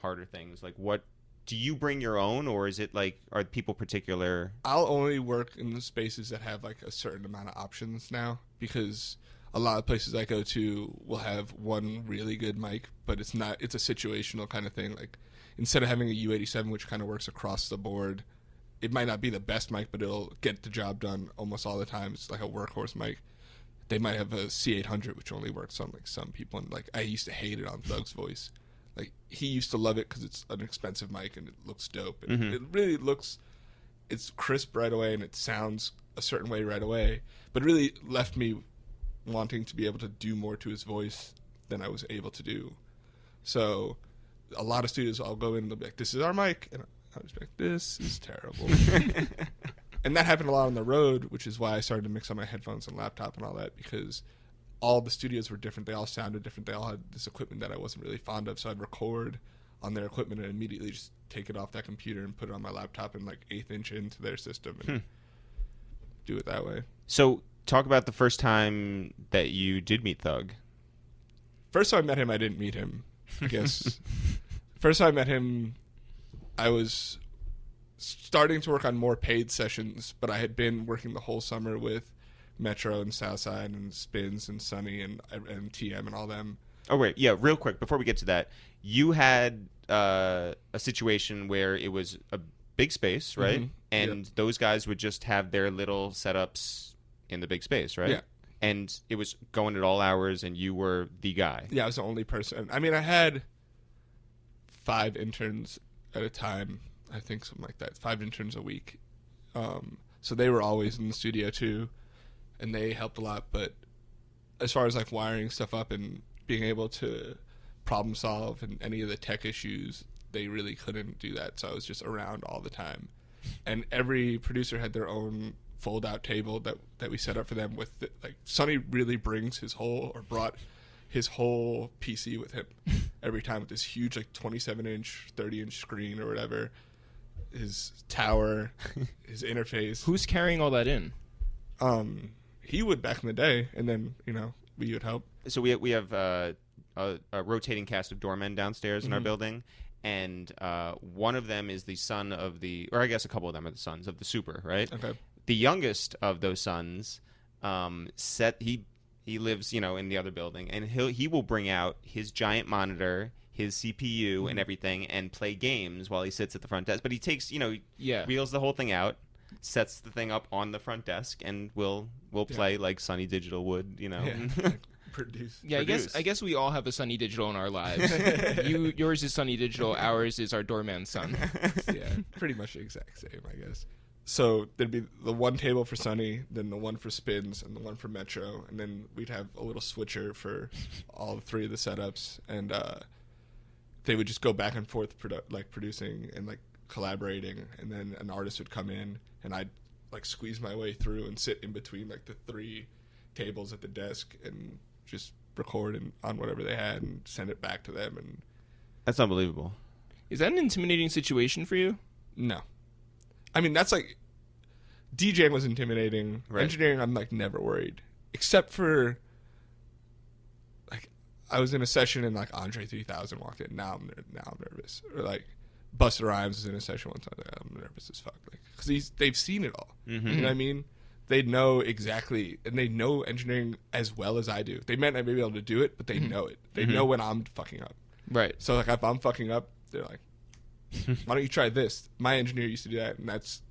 harder things? Like, what do you bring your own, or is it like, are people particular? I'll only work in the spaces that have like a certain amount of options now, because a lot of places I go to will have one really good mic, but it's a situational kind of thing. Like, instead of having a U87, which kind of works across the board, it might not be the best mic, but it'll get the job done almost all the time. It's like a workhorse mic. They might have a C800, which only works on like some people. And like, I used to hate it on Thug's Voice. Like, he used to love it because it's an expensive mic and it looks dope. And it really it's crisp right away and it sounds a certain way right away. But it really left me wanting to be able to do more to his voice than I was able to do. So a lot of studios, I'll go in and they'll be like, "This is our mic," and I was like, "This is terrible." And that happened a lot on the road, which is why I started to mix on my headphones and laptop and all that, because all the studios were different. They all sounded different. They all had this equipment that I wasn't really fond of. So I'd record on their equipment and immediately just take it off that computer and put it on my laptop and like 1/8 inch into their system and do it that way. So talk about the first time that you did meet Thug. First time I met him, I didn't meet him, I guess. First time I met him, I was starting to work on more paid sessions, but I had been working the whole summer with Metro and Southside and Spins and Sunny and TM and all them. Oh, wait. Yeah, real quick, before we get to that, you had a situation where it was a big space, right? And those guys would just have their little setups in the big space, right? Yeah. And it was going at all hours, and you were the guy. Yeah, I was the only person. I mean, I had 5 interns at a time, I think, something like that. 5 interns a week. So they were always in the studio, too, and they helped a lot. But as far as, like, wiring stuff up and being able to problem solve and any of the tech issues, they really couldn't do that. So I was just around all the time. And every producer had their own fold-out table that we set up for them with, like, Sonny really brought his whole PC with him every time, with this huge, like, 27-inch, 30-inch screen or whatever, his tower, his interface. Who's carrying all that in? He would back in the day, and then, we would help. So we have a rotating cast of doormen downstairs in our building, and one of them is the son of or I guess a couple of them are the sons of the super, right? Okay. The youngest of those sons, he lives, in the other building, and he will bring out his giant monitor, his CPU, and everything, and play games while he sits at the front desk. But he takes, reels the whole thing out, sets the thing up on the front desk, and will play like Sunny Digital would, Produce. Yeah, I guess we all have a Sunny Digital in our lives. Yours is Sunny Digital. Ours is our doorman's son. Yeah, pretty much the exact same, I guess. So there'd be the one table for Sunny, then the one for Spins, and the one for Metro, and then we'd have a little switcher for all 3 of the setups, and they would just go back and forth, producing and like collaborating, and then an artist would come in, and I'd like squeeze my way through and sit in between like the 3 tables at the desk and just record on whatever they had and send it back to them. And that's unbelievable. Is that an intimidating situation for you? No. I mean, that's like, DJing was intimidating. Right. Engineering, I'm like never worried, except for like I was in a session and like Andre 3000 walked in. Now I'm nervous. Or like Busta Rhymes was in a session one time. Like, I'm nervous as fuck, like, because they've seen it all. You know what I mean? They know exactly, and they know engineering as well as I do. They might not be able to do it, but they know it. They know when I'm fucking up. Right. So like if I'm fucking up, they're like, Why don't you try this? My engineer used to do that, and that's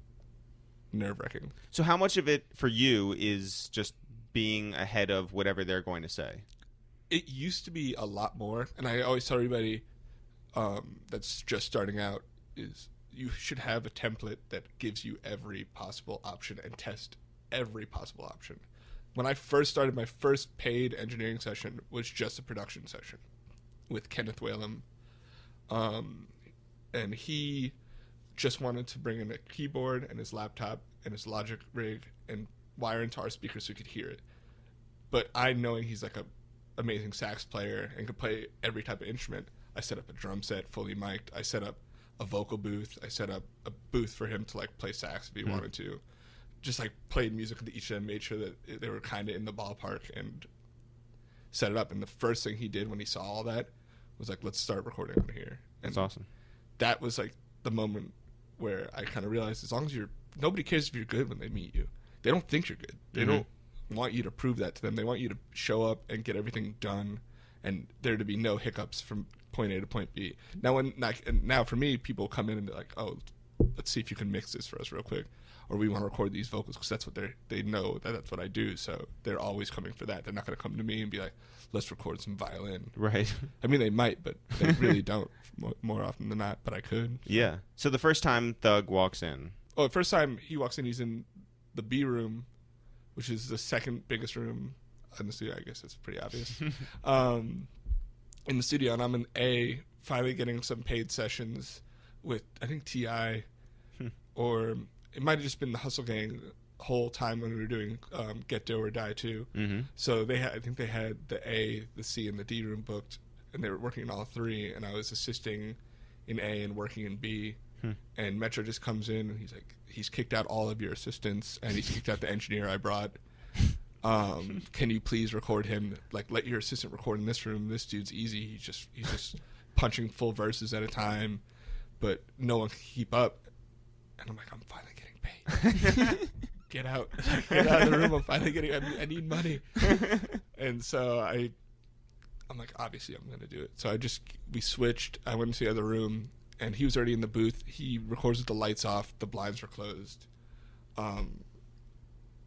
nerve-wracking. So how much of it for you is just being ahead of whatever they're going to say? It used to be a lot more, and I always tell everybody that's just starting out is you should have a template that gives you every possible option and test every possible option. When I first started, my first paid engineering session was just a production session with Kenneth Whalum. And he just wanted to bring in a keyboard and his laptop and his Logic rig and wire into our speakers so we could hear it. But I, knowing he's like a amazing sax player and could play every type of instrument, I set up a drum set fully mic'd. I set up a vocal booth. I set up a booth for him to like play sax if he wanted to. Just like played music to each of them, made sure that they were kind of in the ballpark and set it up. And the first thing he did when he saw all that was like, let's start recording on here. And That's awesome. That was like the moment where I kind of realized as long as nobody cares if you're good when they meet you. They don't think you're good. They don't want you to prove that to them. They want you to show up and get everything done and there to be no hiccups from point A to point B. Now for me, people come in and they're like, oh, let's see if you can mix this for us real quick. Or we want to record these vocals because that's what they know that's what I do. So they're always coming for that. They're not going to come to me and be like, let's record some violin. Right. I mean, they might, but they really don't more often than not. But I could. Yeah. So the first time Thug walks in. Oh, the first time he walks in, he's in the B room, which is the second biggest room in the studio. I guess it's pretty obvious. In the studio, and I'm in A, finally getting some paid sessions with, I think, T.I. or it might have just been the Hustle Gang the whole time when we were doing Get Dough or Die too. So I think they had the A, the C, and the D room booked, and they were working in all three, and I was assisting in A and working in B. And Metro just comes in, and he's like, he's kicked out all of your assistants, and he's kicked out the engineer I brought. Can you please record him? Like, let your assistant record in this room. This dude's easy. He's just punching full verses at a time, but no one can keep up. And I'm like, I'm finally getting paid. Get out of the room. I'm finally getting. I need money. And so I'm like, obviously, I'm going to do it. So we switched. I went into the other room, and he was already in the booth. He records with the lights off. The blinds were closed.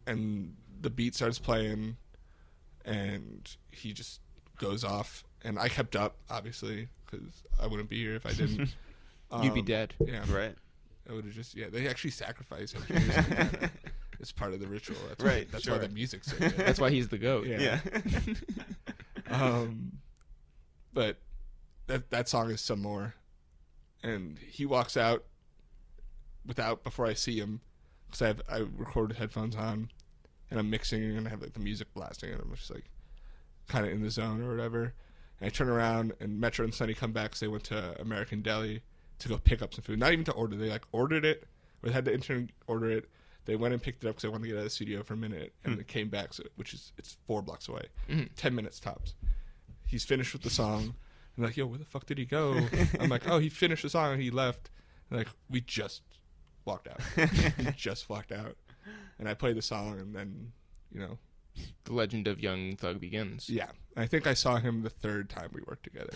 And the beat starts playing, and he just goes off. And I kept up, obviously, because I wouldn't be here if I didn't. You'd be dead. Yeah. Right. I would have just, they actually sacrifice engineers. It's part of the ritual. That's right. That's why the music's so good. That's why he's the GOAT. Yeah. But that song is some more. And he walks out before I see him, because I recorded headphones on, and I'm mixing, and I have like the music blasting, and I'm just like kind of in the zone or whatever. And I turn around, and Metro and Sonny come back because they went to American Deli to go pick up some food. Not even to order. They like ordered it, or they had the intern order it. They went and picked it up because they wanted to get out of the studio for a minute, and they came back, it's 4 blocks away, 10 minutes tops. He's finished with the song, and like, yo, where the fuck did he go? I'm like, oh, he finished the song and he left. And like, we just walked out. He just walked out, and I played the song, and then The legend of Young Thug begins. Yeah, I think I saw him the third time we worked together.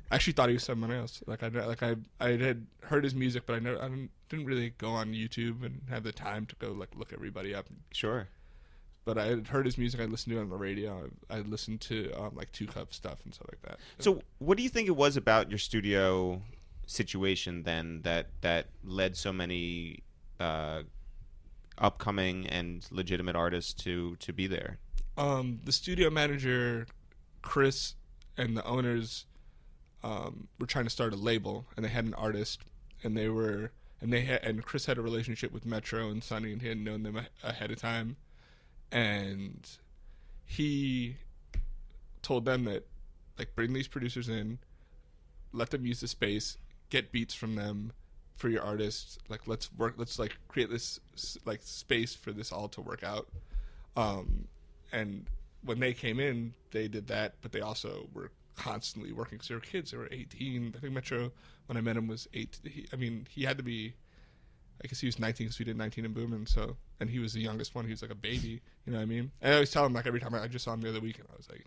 I actually thought he was someone else. I had heard his music, but I didn't really go on YouTube and have the time to go look everybody up. Sure. But I had heard his music. I listened to it on the radio. I listened to Two Cup stuff and stuff like that. So what do you think it was about your studio situation then that led so many upcoming and legitimate artists to be there? The studio manager, Chris, and the owners were trying to start a label, and they had an artist, and Chris had a relationship with Metro and Sonny, and he had known them ahead of time, and he told them that bring these producers in, let them use the space, get beats from them for your artists, let's create this space for this all to work out. And when they came in, they did that, but they also were constantly working because they were kids. They were 18. I think Metro, when I met him, was 8. He had to be, I guess he was 19 because we did 19 in Boomin. So, and he was the youngest one. He was like a baby. You know what I mean? And I always tell him, every time I just saw him the other weekend, I was like,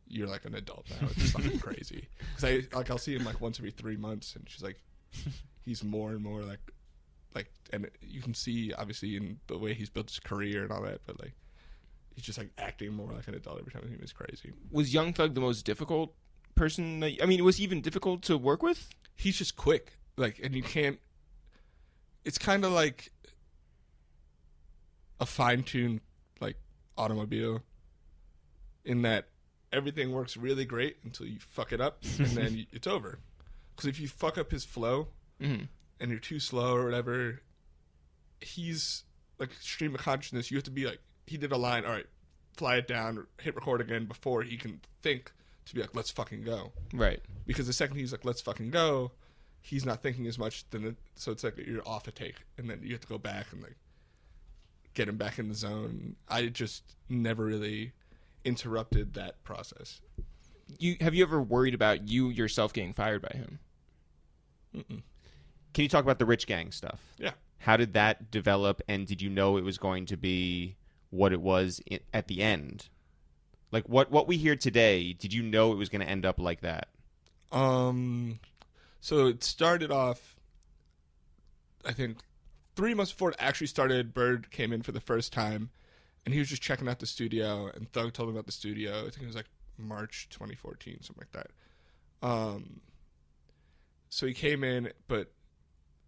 you're like an adult now. It's fucking crazy. Because I'll see him once every 3 months, and she's like, he's more and more like, and you can see obviously in the way he's built his career and all that, but like he's just like acting more like an adult every time. He was crazy. Was Young Thug the most difficult person? Was he even difficult to work with? He's just quick, like, and you can't. It's kind of like a fine-tuned like automobile, in that everything works really great until you fuck it up, and then it's over. Because if you fuck up his flow and you're too slow or whatever, he's like stream of consciousness. You have to be like, he did a line, all right, fly it down, hit record again before he can think to be like, let's fucking go. Right. Because the second he's like, let's fucking go, he's not thinking as much. So it's like you're off a take, and then you have to go back and like get him back in the zone. I just never really interrupted that process. Have you ever worried about you yourself getting fired by him? Mm-mm. Can you talk about the Rich Gang stuff? Yeah. How did that develop, and did you know it was going to be what it was at the end? Like what we hear today, did you know it was going to end up like that? So it started off, I think 3 months before it actually started, Bird came in for the first time, and he was just checking out the studio, and Thug told him about the studio. I think it was like March 2014, something like that. So he came in, but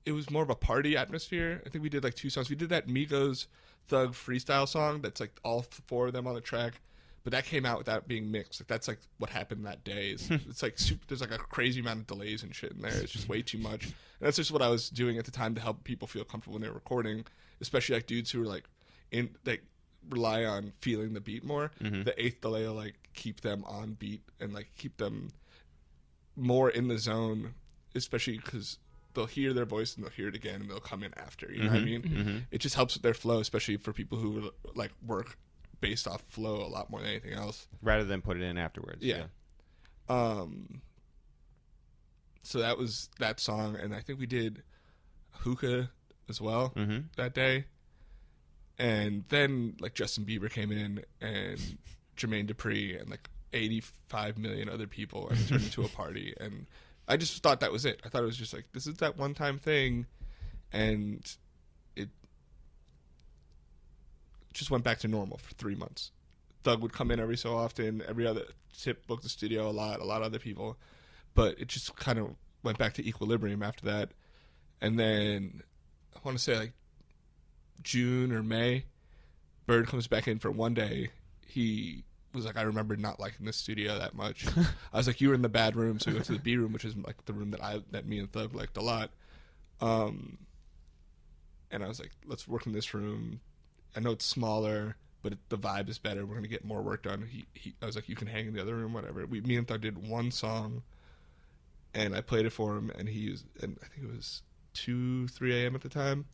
it was more of a party atmosphere. I think we did like 2 songs. We did that Migos Thug freestyle song that's like all 4 of them on the track, but that came out without being mixed. Like that's like what happened that day. It's like there's like a crazy amount of delays and shit in there. It's just way too much. And that's just what I was doing at the time to help people feel comfortable when they were recording, especially like dudes who were like rely on feeling the beat more. The 8th delay will like keep them on beat and like keep them more in the zone, especially because they'll hear their voice and they'll hear it again and they'll come in after. You know what I mean? It just helps with their flow, especially for people who like work based off flow a lot more than anything else, rather than put it in afterwards. Yeah. So that was that song, and I think we did Hookah as well that day. And then like Justin Bieber came in and Jermaine Dupri and like 85 million other people, and it turned into a party. And I just thought that was it. I thought it was just like, this is that one-time thing, and it just went back to normal for 3 months. Thug would come in every so often. Every other Tip booked the studio a lot of other people, but it just kind of went back to equilibrium after that. And then I want to say like June or May, Bird comes back in for one day. He was like, I remember not liking this studio that much. I was like, you were in the bad room, so we went to the B room, which is like the room that me and Thug liked a lot. And I was like, let's work in this room. I know it's smaller, but the vibe is better. We're gonna get more work done. I was like, you can hang in the other room, whatever. Me and Thug did one song, and I played it for him, and and I think it was 2-3 a.m. at the time,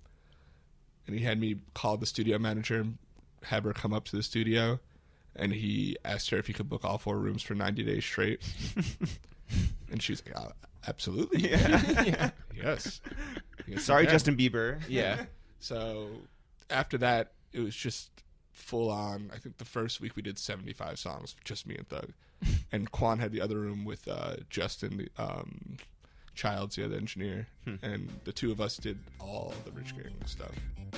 and he had me call the studio manager and have her come up to the studio. And he asked her if he could book all 4 rooms for 90 days straight. And she was like, oh, absolutely. Yeah. Yes. Sorry, Justin Bieber. Yeah. So after that, it was just full on. I think the first week we did 75 songs, just me and Thug. And Quan had the other room with Justin, Childs, the other engineer. And the 2 of us did all the Rich Gang stuff.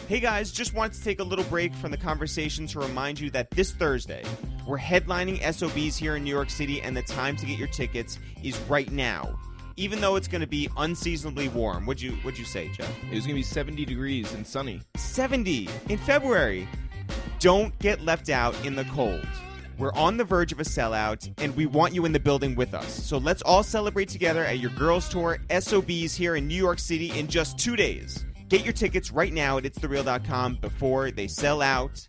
Hey guys, just wanted to take a little break from the conversation to remind you that this Thursday, we're headlining SOBs here in New York City, and the time to get your tickets is right now. Even though it's going to be unseasonably warm. What'd you say, Jeff? It was going to be 70 degrees and sunny. 70 in February. Don't get left out in the cold. We're on the verge of a sellout, and we want you in the building with us. So let's all celebrate together at your girls' tour, SOBs, here in New York City in just 2 days. Get your tickets right now at ItsTheReal.com before they sell out.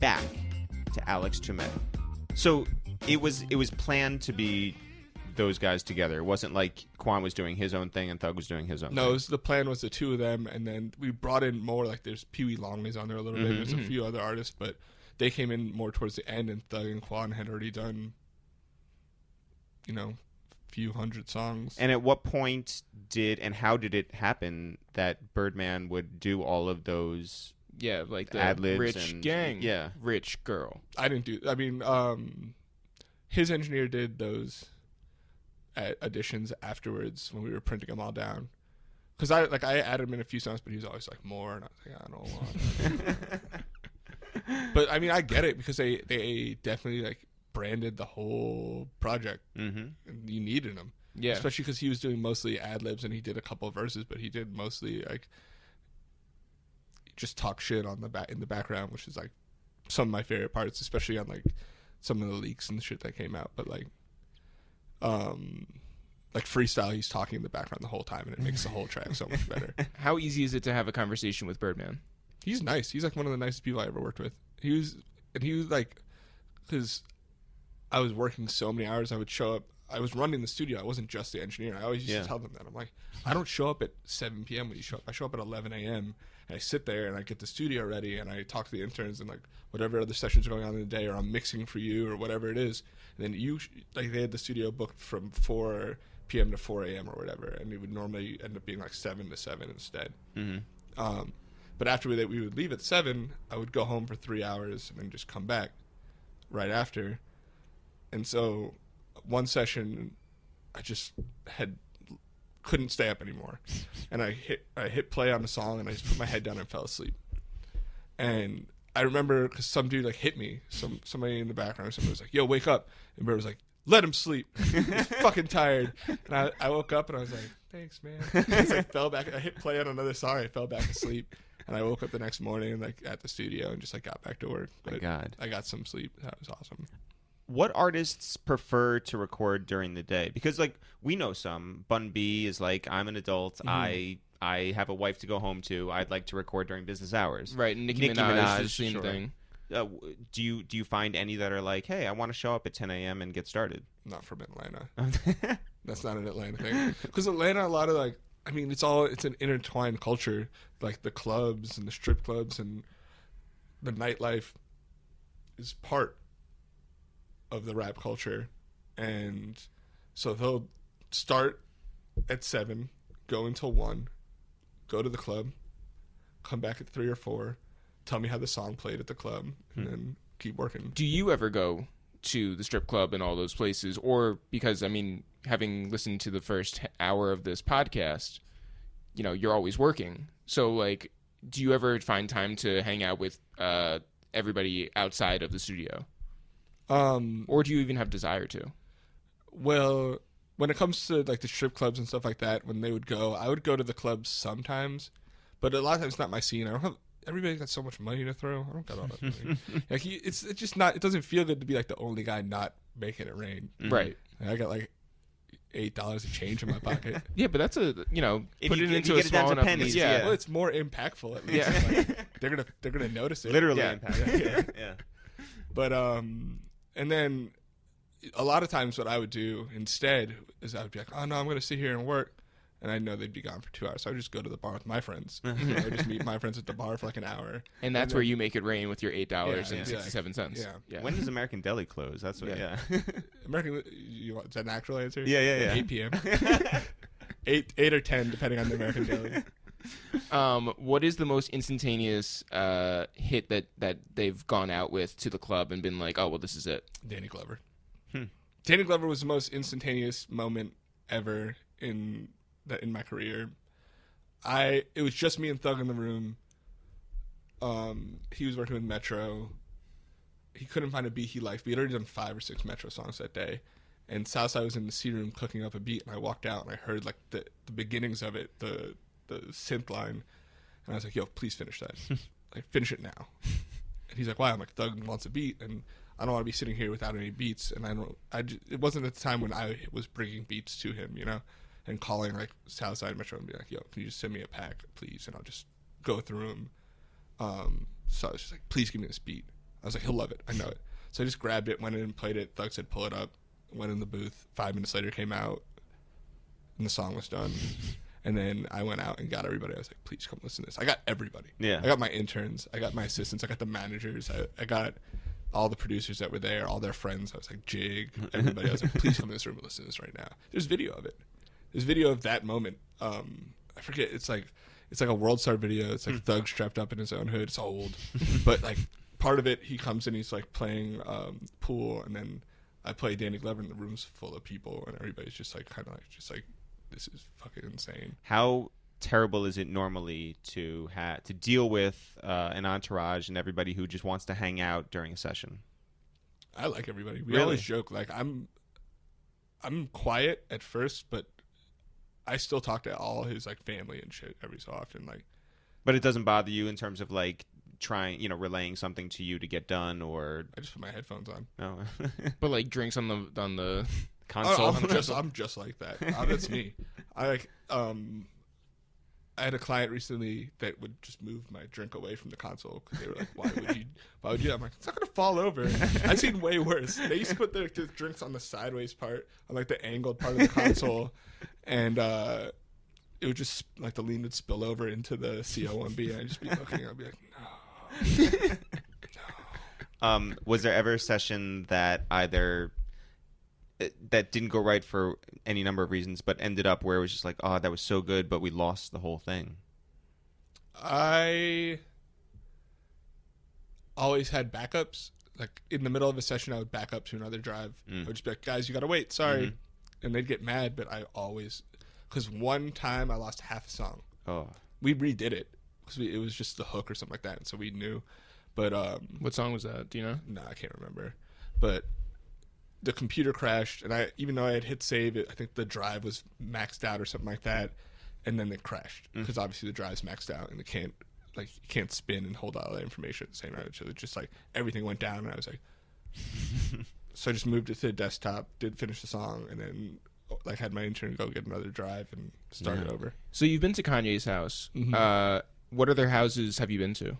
Back to Alex Tumay. So it was planned to be those guys together. It wasn't like Quan was doing his own thing and Thug was doing his own thing. No, the plan was the 2 of them, and then we brought in more, like there's Pee Wee Longley's on there a little bit. There's a few other artists, but they came in more towards the end, and Thug and Quan had already done, few hundred songs. And at what point how did it happen that Birdman would do all of those? Yeah, like the ad-libs Rich Gang. Yeah. Rich Girl. I didn't do. I mean, his engineer did those additions afterwards when we were printing them all down. Because I added him in a few songs, but he was always like more, and I was like, I don't want. But I mean, I get it because they definitely like branded the whole project. And you needed him, Yeah. Especially because he was doing mostly ad libs and he did a couple of verses, but he did mostly like just talk shit on in the background, which is like some of my favorite parts, especially on like some of the leaks and the shit that came out. But like freestyle, he's talking in the background the whole time, and it makes the whole track so much better. How easy is it to have a conversation with Birdman? He's nice. He's like one of the nicest people I ever worked with. He was like, because I was working so many hours, I would show up. I was running the studio. I wasn't just the engineer. I always used to tell them that. I'm like, I don't show up at 7 p.m. when you show up. I show up at 11 a.m. and I sit there and I get the studio ready and I talk to the interns and like whatever other sessions are going on in the day, or I'm mixing for you or whatever it is. And then they had the studio booked from 4 p.m. to 4 a.m. or whatever, and it would normally end up being like 7 to 7 instead. But after we would leave at 7, I would go home for 3 hours and then just come back right after. And so one session, I just couldn't stay up anymore, and I hit play on the song, and I just put my head down and fell asleep. And I remember because some dude like hit me, somebody in the background, somebody was like, "Yo, wake up!" And Bird was like, "Let him sleep. He's fucking tired." And I woke up and I was like, "Thanks, man." I just, like, fell back. I hit play on another song. I fell back asleep, and I woke up the next morning like at the studio and just like got back to work. But My God, I got some sleep. That was awesome. What artists prefer to record during the day? Because like we know some. Bun B is like, I'm an adult. I have a wife to go home to. I'd like to record during business hours. Right. Nicki Minaj is the same sure. thing. Do you find any that are like, hey, I want to show up at 10 a.m. and get started? Not from Atlanta. That's not an Atlanta thing. Because Atlanta, a lot of like, I mean, it's an intertwined culture. Like the clubs and the strip clubs and the nightlife is part of the rap culture. And so they'll start at 7, go until 1, go to the club, come back at 3 or 4, tell me how the song played at the club, and then keep working. Do you ever go to the strip club and all those places? Or, because, I mean, having listened to the first hour of this podcast, you know, you're always working. So, like, do you ever find time to hang out with everybody outside of the studio? Or do you even have desire to? Well, when it comes to like the strip clubs and stuff like that, when they would go, I would go to the clubs sometimes, but a lot of times it's not my scene. I don't have. Everybody's got so much money to throw. I don't got all that money. Like it's just not. It doesn't feel good to be like the only guy not making it rain. Right. I got like $8 of change in my pocket. Yeah, but that's put it into a get it down small to enough. pennies, Yeah. Well, it's more impactful at least. Yeah. Like, they're gonna notice it. Literally Yeah. impact. Yeah. But and then a lot of times what I would do instead is I would be like, oh no, I'm gonna sit here and work, and I know they'd be gone for 2 hours, so I would just go to the bar with my friends. I would just meet my friends at the bar for like an hour, And that's where you make it rain with your $8 Yeah, and 67 cents. Yeah. When does American Deli close? That's what. Yeah. Yeah. American. You want, is that an actual answer? Yeah. 8 p.m. 8 or 10, depending on the American Deli. What is the most instantaneous hit that they've gone out with to the club and been like, oh well, this is it? Danny Glover. Danny Glover was the most instantaneous moment ever in my career. It was just me and Thug in the room. He was working with Metro. He couldn't find a beat he liked. We had already done 5 or 6 Metro songs that day, and Southside was in the C room cooking up a beat, and I walked out and I heard like the beginnings of it, the synth line, and I was like, yo, please finish that. Like, finish it now. And he's like, why? I'm like, Thug wants a beat, and I don't want to be sitting here without any beats. And it wasn't at the time when I was bringing beats to him, you know, and calling like Southside Metro and be like, yo, can you just send me a pack, please? And I'll just go through them. So I was just like, please give me this beat. I was like, he'll love it. I know it. So I just grabbed it, went in and played it. Thug said, pull it up. Went in the booth. 5 minutes later, came out, and the song was done. And then I went out and got everybody. I was like, please come listen to this. I got everybody. Yeah. I got my interns. I got my assistants. I got the managers. I got all the producers that were there, all their friends. I was like, Jig, everybody. I was like, please come in this room and listen to this right now. There's video of it. There's video of that moment. I forget. It's like a World Star video. It's like Thug strapped up in his own hood. It's old. But like part of it, he comes in, he's like playing pool, and then I play Danny Glover, and the room's full of people, and everybody's just like kind of like, just like, this is fucking insane. How terrible is it normally to deal with an entourage and everybody who just wants to hang out during a session? I like everybody. We Really? always joke like I'm quiet at first, but I still talk to all his like family and shit every so often. Like, but it doesn't bother you in terms of like trying, relaying something to you to get done, or I just put my headphones on. no? But like drinks on the Console. I'm just like that. That's me. I had a client recently that would just move my drink away from the console because they were like, "Why would you? Why would you?" I'm like, "It's not gonna fall over." I've seen way worse. They used to put their drinks on the sideways part, on like the angled part of the console, and it would just like the lean would spill over into the CO1B, and I'd just be looking. I'd be like, "No." Was there ever a session that either that didn't go right for any number of reasons, but ended up where it was just like, oh, that was so good, but we lost the whole thing? I always had backups. Like in the middle of a session, I would back up to another drive. I would just be like, guys, you got to wait. Sorry. And they'd get mad, but I always, because one time I lost half a song. Oh. We redid it because it was just the hook or something like that. And so we knew. But what song was that? Do you know? No, I can't remember. But the computer crashed, and even though I had hit save, I think the drive was maxed out or something like that, and then it crashed because obviously the drive's maxed out and you can't spin and hold all that information at the same time. So it just like everything went down, and I was like, so I just moved it to the desktop, did finish the song, and then like had my intern go get another drive and start it over. So you've been to Kanye's house. What other houses have you been to?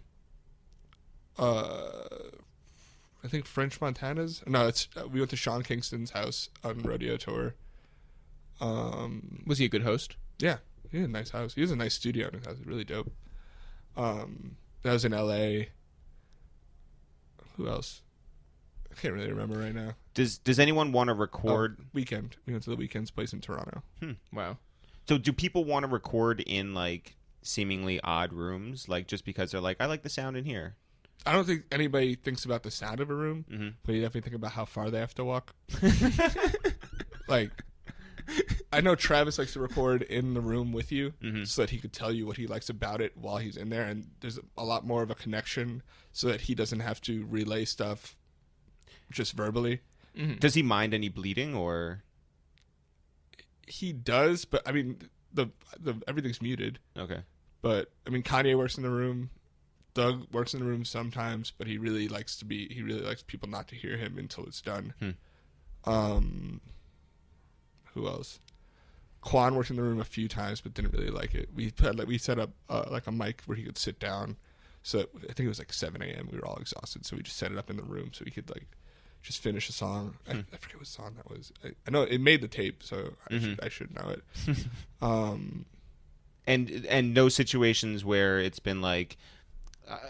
I think French Montana's. No, we went to Sean Kingston's house on rodeo tour. Was he a good host? Yeah, he had a nice house. He has a nice studio in his house. It's really dope. That was in L.A. Who else? I can't really remember right now. Does anyone want to record? Weekend. We went to the Weekend's place in Toronto. Wow. So do people want to record in like seemingly odd rooms, like just because they're like, I like the sound in here? I don't think anybody thinks about the sound of a room, but you definitely think about how far they have to walk. Like, I know Travis likes to record in the room with you so that he could tell you what he likes about it while he's in there, and there's a lot more of a connection so that he doesn't have to relay stuff just verbally. Does he mind any bleeding, or? He does, but I mean, the everything's muted. Okay. But I mean, Kanye works in the room. Doug works in the room sometimes, but he really likes people not to hear him until it's done. Who else? Quan worked in the room a few times, but didn't really like it. We set up like a mic where he could sit down. So I think it was like 7 a.m. We were all exhausted, so we just set it up in the room so he could like just finish a song. I forget what song that was. I know it made the tape, so I should know it. And no situations where it's been like.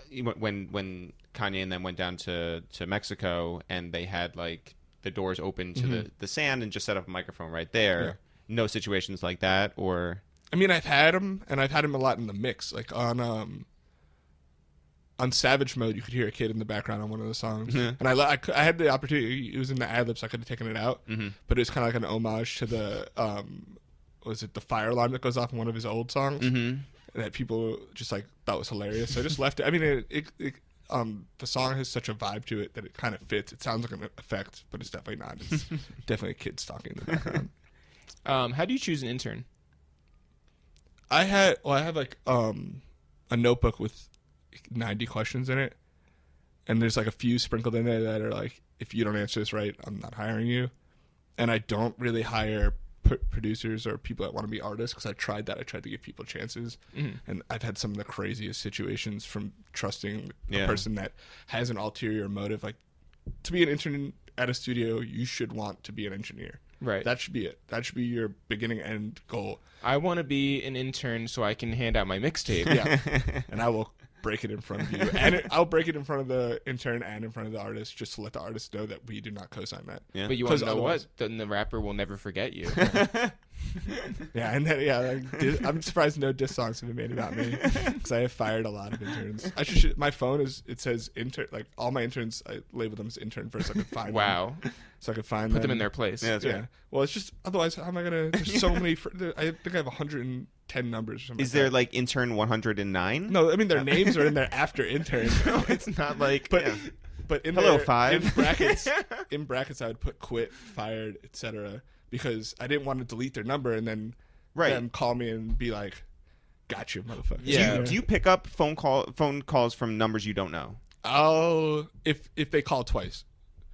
When Kanye and them went down to Mexico and they had like the doors open to the sand and just set up a microphone right there. Yeah. No situations like that, or I mean, I've had him, and I've had him a lot in the mix. Like on Savage Mode, you could hear a kid in the background on one of the songs, and I had the opportunity. It was in the ad-libs, so I could have taken it out, but it was kind of like an homage to the was it the fire alarm that goes off in one of his old songs. That people just like thought was hilarious. So I just left it. I mean, the song has such a vibe to it that it kind of fits. It sounds like an effect, but it's definitely not. It's definitely kids talking in the background. How do you choose an intern? I have like a notebook with 90 questions in it, and there's like a few sprinkled in there that are like, if you don't answer this right, I'm not hiring you. And I don't really hire producers or people that want to be artists because I tried that. I tried to give people chances, and I've had some of the craziest situations from trusting a person that has an ulterior motive. Like, to be an intern at a studio, you should want to be an engineer. Right. That should be it. That should be your beginning end goal. I want to be an intern so I can hand out my mixtape. Yeah, and I will break it in front of you, and I'll break it in front of the intern and in front of the artist, just to let the artist know that we do not co-sign that. Yeah. But you want to know what? Then the rapper will never forget you. Yeah, and then, I'm surprised no diss songs have been made about me because I have fired a lot of interns. My phone it says intern, like all my interns, I label them as intern first so I could find them. So I could put them in their place. Yeah, that's right. Well, it's just otherwise how am I gonna? There's so many. I think I have 100 10 numbers or something. Is there like intern 109? No, I mean their names are in there after intern. No, it's not like. But in Hello, there, 5. in brackets I would put quit, fired, etc. because I didn't want to delete their number and then them call me and be like, "Gotcha, motherfucker." Yeah. Do you pick up phone calls from numbers you don't know? Oh, if they call twice,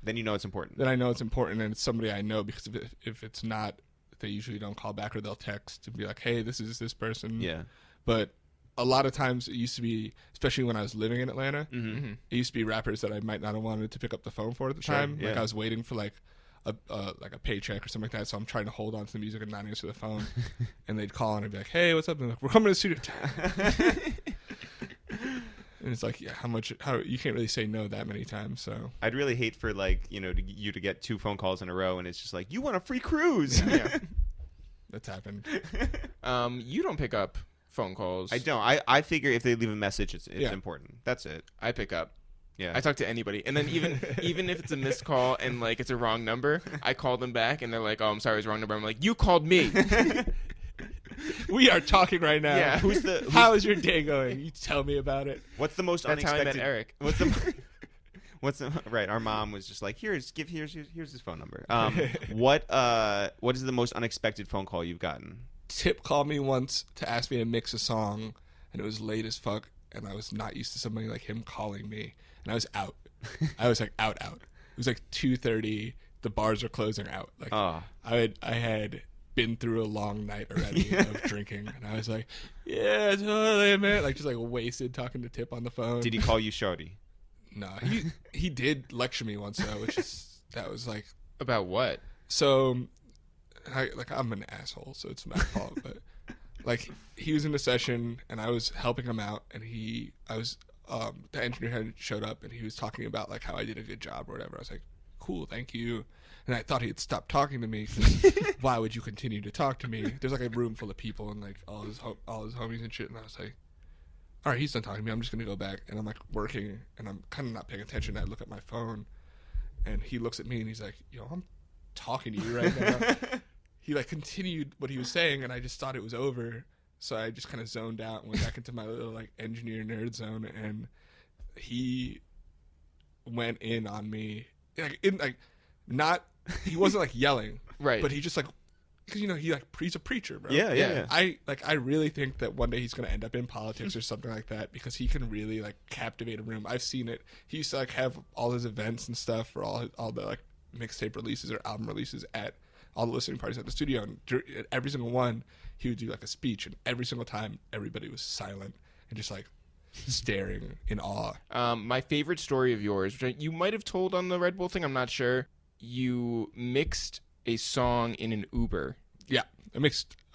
then you know it's important. Then I know it's important and it's somebody I know, because if it's not, they usually don't call back, or they'll text to be like, "Hey, this is this person." Yeah. But a lot of times it used to be, especially when I was living in Atlanta, it used to be rappers that I might not have wanted to pick up the phone for at the time. Yeah. Like I was waiting for like a paycheck or something like that, so I'm trying to hold on to the music and not answer the phone. And they'd call and I'd be like, "Hey, what's up?" And they're like, "We're coming to the studio." And it's like, how you can't really say no that many times. So I'd really hate for you to get 2 phone calls in a row and it's just like, "You want a free cruise?" Yeah. That's happened. You don't pick up phone calls. I don't. I figure if they leave a message, it's important. That's it. I pick up. Yeah. I talk to anybody, and then even if it's a missed call and like it's a wrong number, I call them back, and they're like, "Oh, I'm sorry, it's a wrong number." I'm like, "You called me." We are talking right now. Yeah. How is your day going? You tell me about it. What's the most That's how I unexpected? met Eric. What's the right? Our mom was just like, here's his phone number. What is the most unexpected phone call you've gotten? Tip called me once to ask me to mix a song, and it was late as fuck, and I was not used to somebody like him calling me, and I was out. I was like out. It was like 2:30. The bars are closing out. Like I had been through a long night already of drinking, and I was like, "Yeah, totally, man." Like just like wasted talking to Tip on the phone. Did he call you shorty? No, he did lecture me once though, that was like About what? So. I'm an asshole, so it's my fault. But like, he was in a session, and I was helping him out, and the engineer had showed up, and he was talking about like how I did a good job or whatever. I was like, "Cool, thank you." And I thought he had stopped talking to me. 'Cause why would you continue to talk to me? There's like a room full of people and like all his homies and shit. And I was like, "All right, he's done talking to me. I'm just gonna go back." And I'm like working, and I'm kind of not paying attention. I look at my phone, and he looks at me, and he's like, "Yo, I'm talking to you right now." He like continued what he was saying, and I just thought it was over, so I just kind of zoned out and went back into my little like engineer nerd zone. And he went in on me, he wasn't like yelling, right? But he just like, because he's a preacher, bro. Yeah. I really think that one day he's gonna end up in politics or something like that, because he can really like captivate a room. I've seen it. He used to like have all his events and stuff for all the like mixtape releases or album releases at all the listening parties at the studio, and at every single one he would do like a speech, and every single time everybody was silent and just like staring in awe. My favorite story of yours, which you might have told on the Red Bull thing, I'm not sure. You mixed a song in an Uber. Yeah,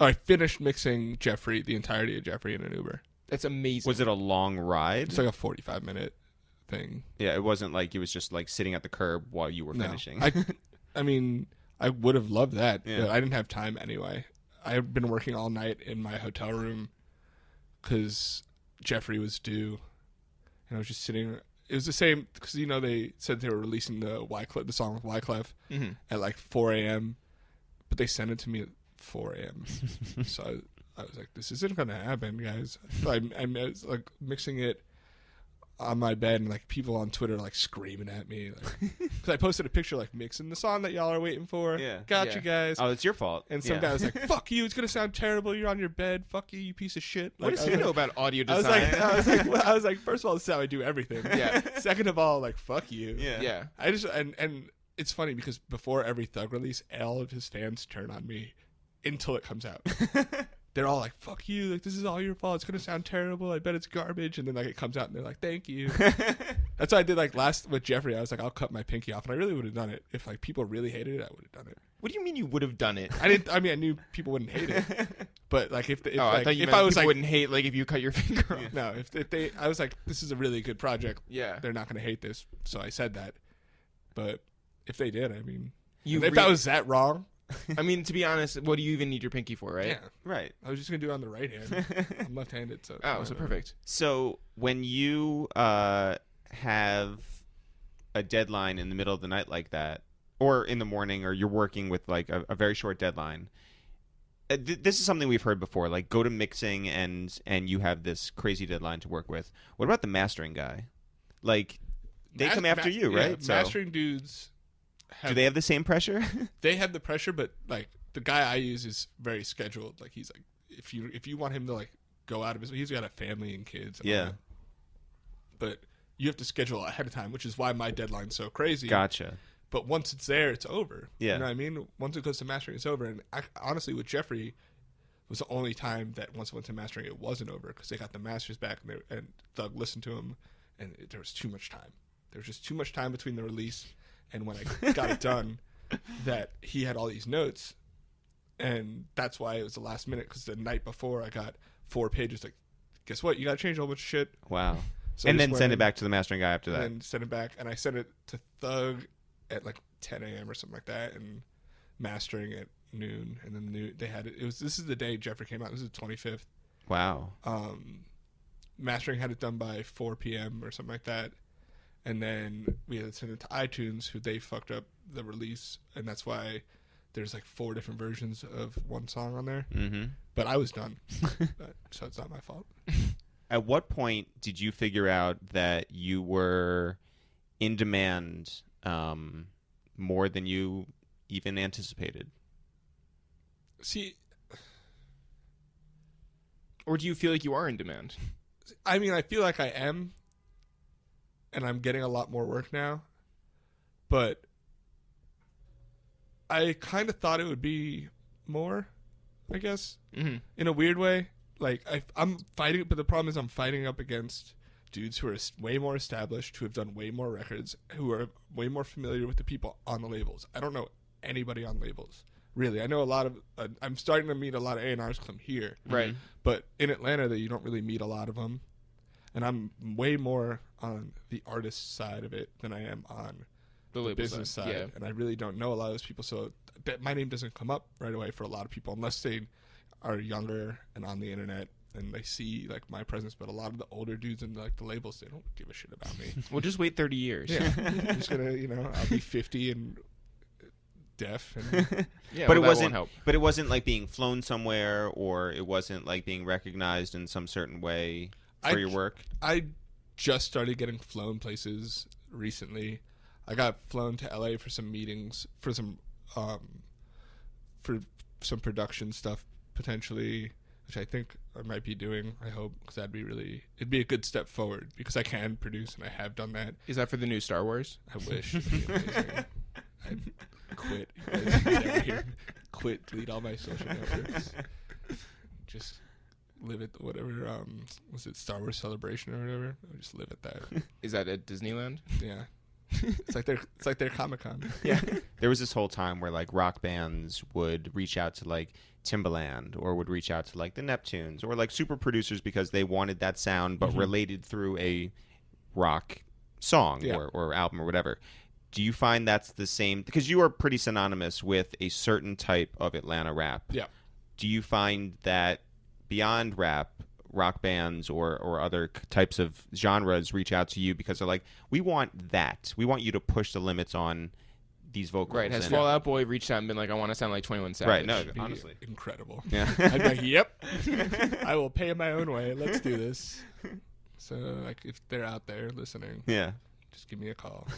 I finished mixing the entirety of Jeffrey in an Uber. That's amazing. Was it a long ride? It's like a 45-minute thing. Yeah, it wasn't like he was just like sitting at the curb while you were finishing. I mean, I would have loved that, Yeah. but I didn't have time anyway. I had been working all night in my hotel room because Jeffrey was due, and I was just sitting. It was the same because they said they were releasing the song with Wyclef at like 4 a.m., but they sent it to me at 4 a.m. So I was like, "This isn't gonna happen, guys." So I was like mixing it on my bed, and like people on Twitter like screaming at me, because I posted a picture like mixing the song that y'all are waiting for. Yeah. Gotcha, guys. Oh, it's your fault. And some guy was like, "Fuck you! It's gonna sound terrible. You're on your bed. Fuck you, you piece of shit." What does he know about audio I design? I was like, first of all, this is how I do everything. Yeah. Second of all, like, fuck you. Yeah. I just and it's funny because before every Thug release, all of his fans turn on me until it comes out. They're all like, "Fuck you! Like, this is all your fault. It's gonna sound terrible. I bet it's garbage." And then like it comes out, and they're like, "Thank you." That's what I did like last with Jeffrey. I was like, "I'll cut my pinky off," and I really would have done it if like people really hated it. I would have done it. What do you mean you would have done it? I didn't. I mean, I knew people wouldn't hate it, but like if I thought you meant I was people like, wouldn't hate like if you cut your finger off. no, if they, I was like, this is a really good project. Yeah. They're not gonna hate this, so I said that. But if they did, I mean, You if I was that wrong. I mean, to be honest, what do you even need your pinky for, right? Yeah, Right. I was just gonna do it on the right hand. I'm left-handed, so Oh, so perfect. So when you have a deadline in the middle of the night like that, or in the morning, or you're working with like a very short deadline, this is something we've heard before. Like, go to mixing and you have this crazy deadline to work with. What about the mastering guy? Like, they come after you, right? Yeah, mastering dudes. Do they have the same pressure? They have the pressure, but like the guy I use is very scheduled. Like, he's like, if you want him to like go out of his, he's got a family and kids. And Yeah. But you have to schedule ahead of time, which is why my deadline's so crazy. Gotcha. But once it's there, it's over. Yeah. You know what I mean? Once it goes to mastering, it's over. And honestly, with Jeffrey, was the only time that once it went to mastering, it wasn't over because they got the masters back and Doug listened to him, and there was too much time. There was just too much time between the release and when I got it done that he had all these notes. And that's why it was the last minute, because the night before I got 4 pages like, guess what? You got to change a whole bunch of shit. Wow. So and then send it back to the mastering guy after that. And send it back. And I sent it to Thug at like 10 a.m. or something like that, and mastering at noon. And then they had it. This is the day Jeffrey came out. This is the 25th. Wow. Mastering had it done by 4 p.m. or something like that. And then we had to send it to iTunes, who they fucked up the release. And that's why there's like 4 different versions of one song on there. Mm-hmm. But I was done. So it's not my fault. At what point did you figure out that you were in demand more than you even anticipated? See, or do you feel like you are in demand? I mean, I feel like I am, and I'm getting a lot more work now, but I kind of thought it would be more, I guess, in a weird way. Like, I'm fighting, but the problem is I'm fighting up against dudes who are way more established, who have done way more records, who are way more familiar with the people on the labels. I don't know anybody on labels, really. I know a lot of, I'm starting to meet a lot of A&Rs come here. Right. But in Atlanta, you don't really meet a lot of them. And I'm way more on the artist side of it than I am on the business side. Yeah. And I really don't know a lot of those people. So my name doesn't come up right away for a lot of people unless they are younger and on the internet and they see like my presence. But a lot of the older dudes in like the labels, they don't give a shit about me. Well, just wait 30 years. Yeah. I'm just gonna, I'll be 50 and deaf. And Yeah, but well, it wasn't. But it wasn't like being flown somewhere, or it wasn't like being recognized in some certain way for your work. I just started getting flown places recently. I got flown to LA for some meetings, for some production stuff potentially, which I think I might be doing. I hope, because it'd be a good step forward because I can produce and I have done that. Is that for the new Star Wars? I wish. It'd be amazing. I'd quit. You guys never hear me. Quit. Delete all my social networks. Just live at whatever. Was it Star Wars Celebration or whatever? I just live at that. Is that at Disneyland? Yeah. It's like their Comic-Con. Yeah. There was this whole time where like rock bands would reach out to like Timbaland, or would reach out to like the Neptunes, or like super producers because they wanted that sound but related through a rock song or album or whatever. Do you find that's the same? Because you are pretty synonymous with a certain type of Atlanta rap. Yeah. Do you find that beyond rap, rock bands or other types of genres reach out to you because they're like, we want that. We want you to push the limits on these vocals. Right. Has Fall Out Boy reached out and been like, I want to sound like 21 Savage? Right. No, honestly. Incredible. Yeah. I'd be like, yep. I will pay my own way. Let's do this. So, like, if they're out there listening, Yeah. just give me a call.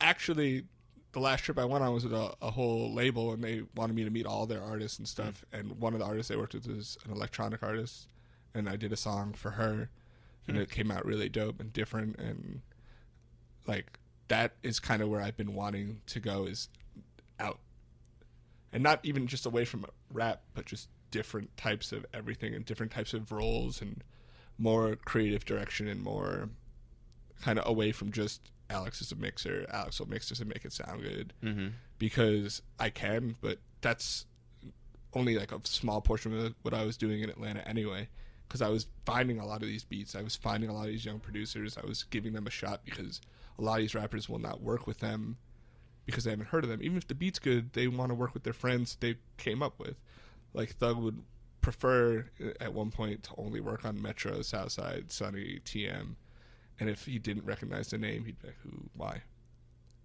Actually, the last trip I went on was with a whole label, and they wanted me to meet all their artists and stuff. And one of the artists they worked with was an electronic artist, and I did a song for her, and it came out really dope and different. And like, that is kind of where I've been wanting to go, is out, and not even just away from rap, but just different types of everything and different types of roles and more creative direction and more kind of away from just Alex is a mixer. Alex will mix this and make it sound good, because I can, but that's only like a small portion of what I was doing in Atlanta anyway, because I was finding a lot of these beats. I was finding a lot of these young producers. I was giving them a shot, because a lot of these rappers will not work with them because they haven't heard of them. Even if the beat's good, they want to work with their friends they came up with. Like, Thug would prefer at one point to only work on Metro, Southside, Sunny, TM. And if he didn't recognize the name, he'd be like, who, why?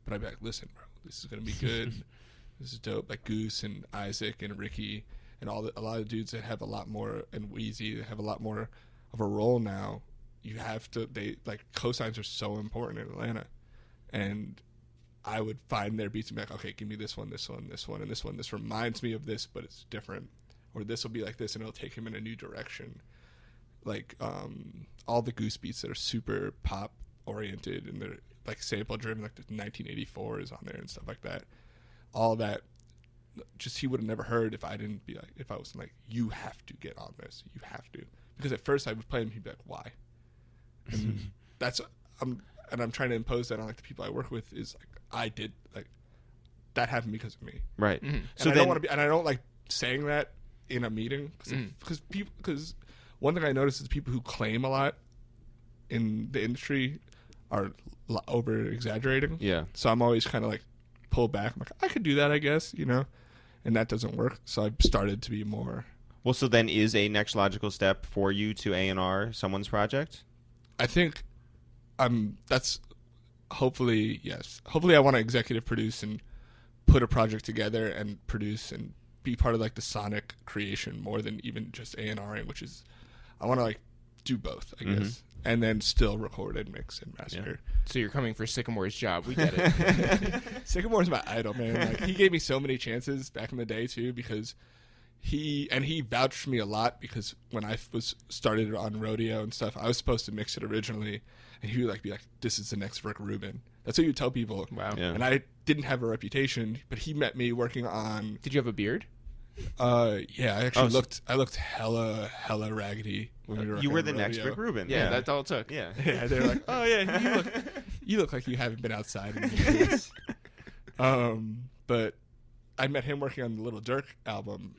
But I'd be like, listen, bro, this is going to be good. This is dope. Like Goose and Isaac and Ricky and a lot of dudes that have a lot more, and Wheezy that have a lot more of a role now. You have to, cosigns are so important in Atlanta. And I would find their beats and be like, okay, give me this one, this one, this one, and this one. This reminds me of this, but it's different. Or this will be like this, and it'll take him in a new direction. Like all the Goose beats that are super pop oriented and they're like sample driven, like the 1984 is on there and stuff like that. All that, just he would have never heard if I didn't be like, if I was like, you have to get on this, you have to. Because at first I would play him, he'd be like, why? And I'm trying to impose that on like the people I work with is like, I did like that happened because of me, right? Mm-hmm. So I don't want to be, and I don't like saying that in a meeting because one thing I noticed is people who claim a lot in the industry are over exaggerating. Yeah. So I'm always kind of like pull back. I'm like, I could do that, I guess, you know, and that doesn't work. So I've started to be more. Well, so then is a next logical step for you to A&R someone's project? I think that's hopefully, yes. Hopefully I want to executive produce and put a project together and produce and be part of like the sonic creation more than even just A&Ring, which is, I want to like do both, I guess. And then still record and mix and master. Yeah. So you're coming for Sycamore's job. We get it. Sycamore's my idol, man. Like, he gave me so many chances back in the day too, because he vouched for me a lot, because when I was started on rodeo and stuff, I was supposed to mix it originally, and he would like be like, "This is the next Rick Rubin." That's what you tell people. Wow. Yeah. And I didn't have a reputation, but he met me working on. Did you have a beard? Yeah, I actually looked hella raggedy when we were. You were on the next rodeo. Rick Rubin. Yeah, that's all it took. Yeah. Yeah, they were like, "Oh yeah, you look like you haven't been outside in years." But I met him working on the Little Durk album,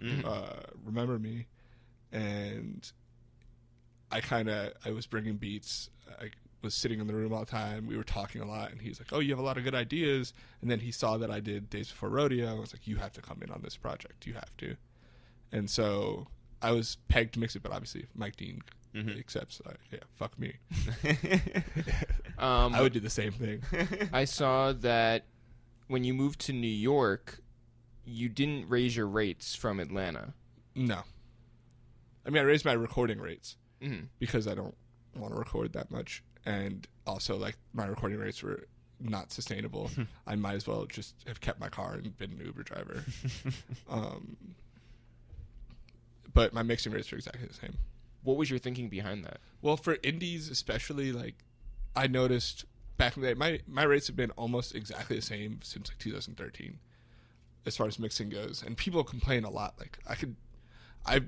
Remember Me, and I was bringing beats. I was sitting in the room all the time. We were talking a lot, and he's like, "Oh, you have a lot of good ideas." And then he saw that I did Days Before Rodeo. I was like, "You have to come in on this project. You have to." And so I was pegged to mix it, but obviously Mike Dean accepts. Yeah, fuck me. I would do the same thing. I saw that when you moved to New York, you didn't raise your rates from Atlanta. No. I mean, I raised my recording rates because I don't want to record that much. And also, like, my recording rates were not sustainable. I might as well just have kept my car and been an Uber driver. But my mixing rates are exactly the same. What was your thinking behind that? Well, for indies especially, like, I noticed back in the day, my rates have been almost exactly the same since, like, 2013 as far as mixing goes. And people complain a lot. Like, I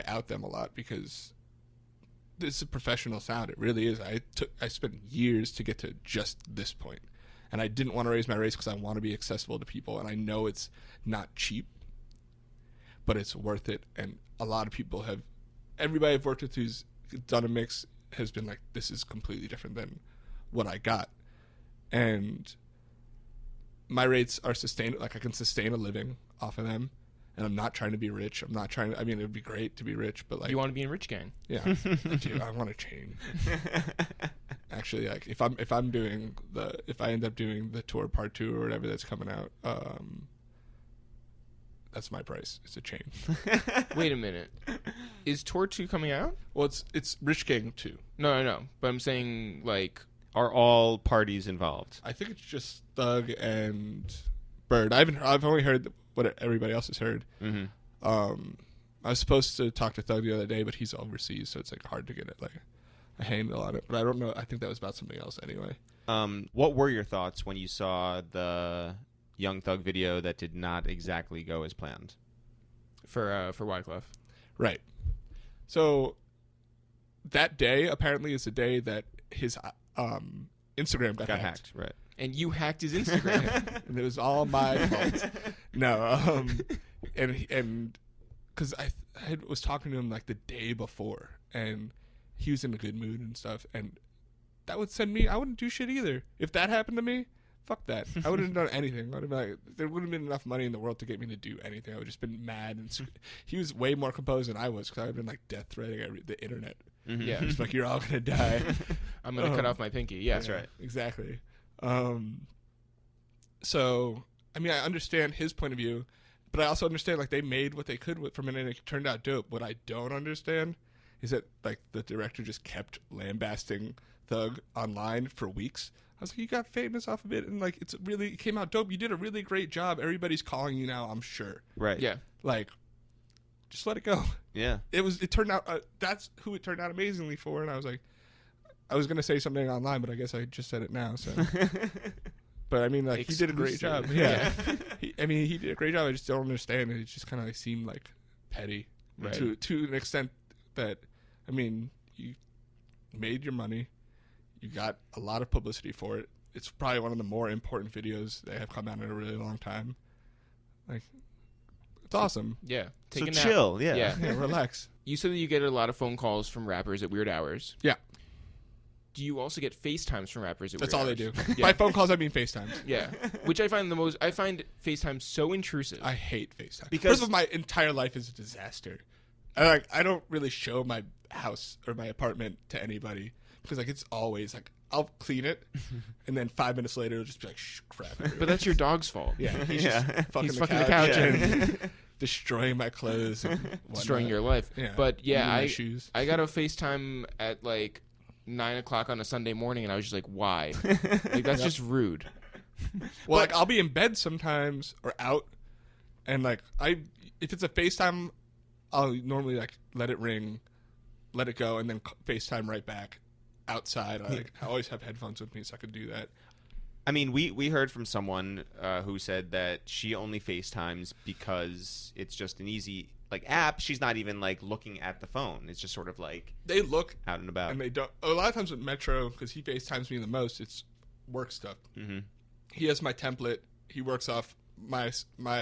out them a lot because this is a professional sound. It really is. I spent years to get to just this point, and I didn't want to raise my rates because I want to be accessible to people, and I know it's not cheap, but it's worth it. And a lot of people everybody I've worked with who's done a mix has been like, this is completely different than what I got, and my rates are sustainable. Like, I can sustain a living off of them. And I'm not trying to be rich. I'm not trying to, I mean, it would be great to be rich, but like. You want to be in Rich Gang? Yeah. I do. I want to change. Actually, like, if I end up doing the tour part 2 or whatever that's coming out, that's my price. It's a chain. Wait a minute. Is tour 2 coming out? Well, it's Rich Gang 2. No. But I'm saying, like. Are all parties involved? I think it's just Thug and Bird. I've only heard what everybody else has heard. I was supposed to talk to Thug the other day, but he's overseas, so it's like hard to get it like a handle on it. But I don't know. I think that was about something else anyway. What were your thoughts when you saw the Young Thug video that did not exactly go as planned? For Wyclef. Right. So that day apparently is the day that his Instagram got hacked. Right. And you hacked his Instagram. And it was all my fault. No, and because I was talking to him like the day before, and he was in a good mood and stuff, and that would send me. I wouldn't do shit either. If that happened to me, fuck that. I wouldn't have done anything. I would have been like, there wouldn't have been enough money in the world to get me to do anything. I would have just been mad. And he was way more composed than I was, because I would have been like death threatening the internet. Yeah, just like, you're all gonna die. I'm gonna cut off my pinky. Yeah, that's right. Exactly. So I mean, I understand his point of view, but I also understand like they made what they could from it, and it turned out dope. What I don't understand is that like the director just kept lambasting Thug online for weeks. I was like, you got famous off of it, and like it came out dope. You did a really great job. Everybody's calling you now, I'm sure. Right. Yeah. Like, just let it go. Yeah. It turned out that's who it turned out amazingly for, and I was like, I was gonna say something online, but I guess I just said it now. So, but I mean, like he did a great job. Yeah. He did a great job. I just don't understand. It just kind of like seemed like petty to an extent that, I mean, you made your money. You got a lot of publicity for it. It's probably one of the more important videos that have come out in a really long time. Like, it's awesome. Yeah. So chill. Yeah. Yeah, relax. You said that you get a lot of phone calls from rappers at weird hours. Yeah. Do you also get Facetimes from rappers at weird hours? That's all they do. By phone calls, I mean Facetimes. Yeah. Which I find Facetime so intrusive. I hate Facetime. Because first of all, my entire life is a disaster. I don't really show my house or my apartment to anybody. Because like it's always like I'll clean it, and then 5 minutes later it'll just be like crap. Everywhere. But that's your dog's fault. Yeah, he's just fucking He's the fucking couch, the couch and destroying my clothes, and destroying your life. Yeah. But yeah, my shoes. I got a FaceTime at like 9 o'clock on a Sunday morning, and I was just like, why? Like that's just rude. Well, like I'll be in bed sometimes or out, and like if it's a FaceTime, I'll normally like let it ring, let it go, and then FaceTime right back. Outside, I always have headphones with me, so I can do that. I mean, we heard from someone who said that she only FaceTimes because it's just an easy like app. She's not even like looking at the phone. It's just sort of like they look out and about, and they don't. A lot of times with Metro, because he FaceTimes me the most, it's work stuff. Mm-hmm. He has my template. He works off my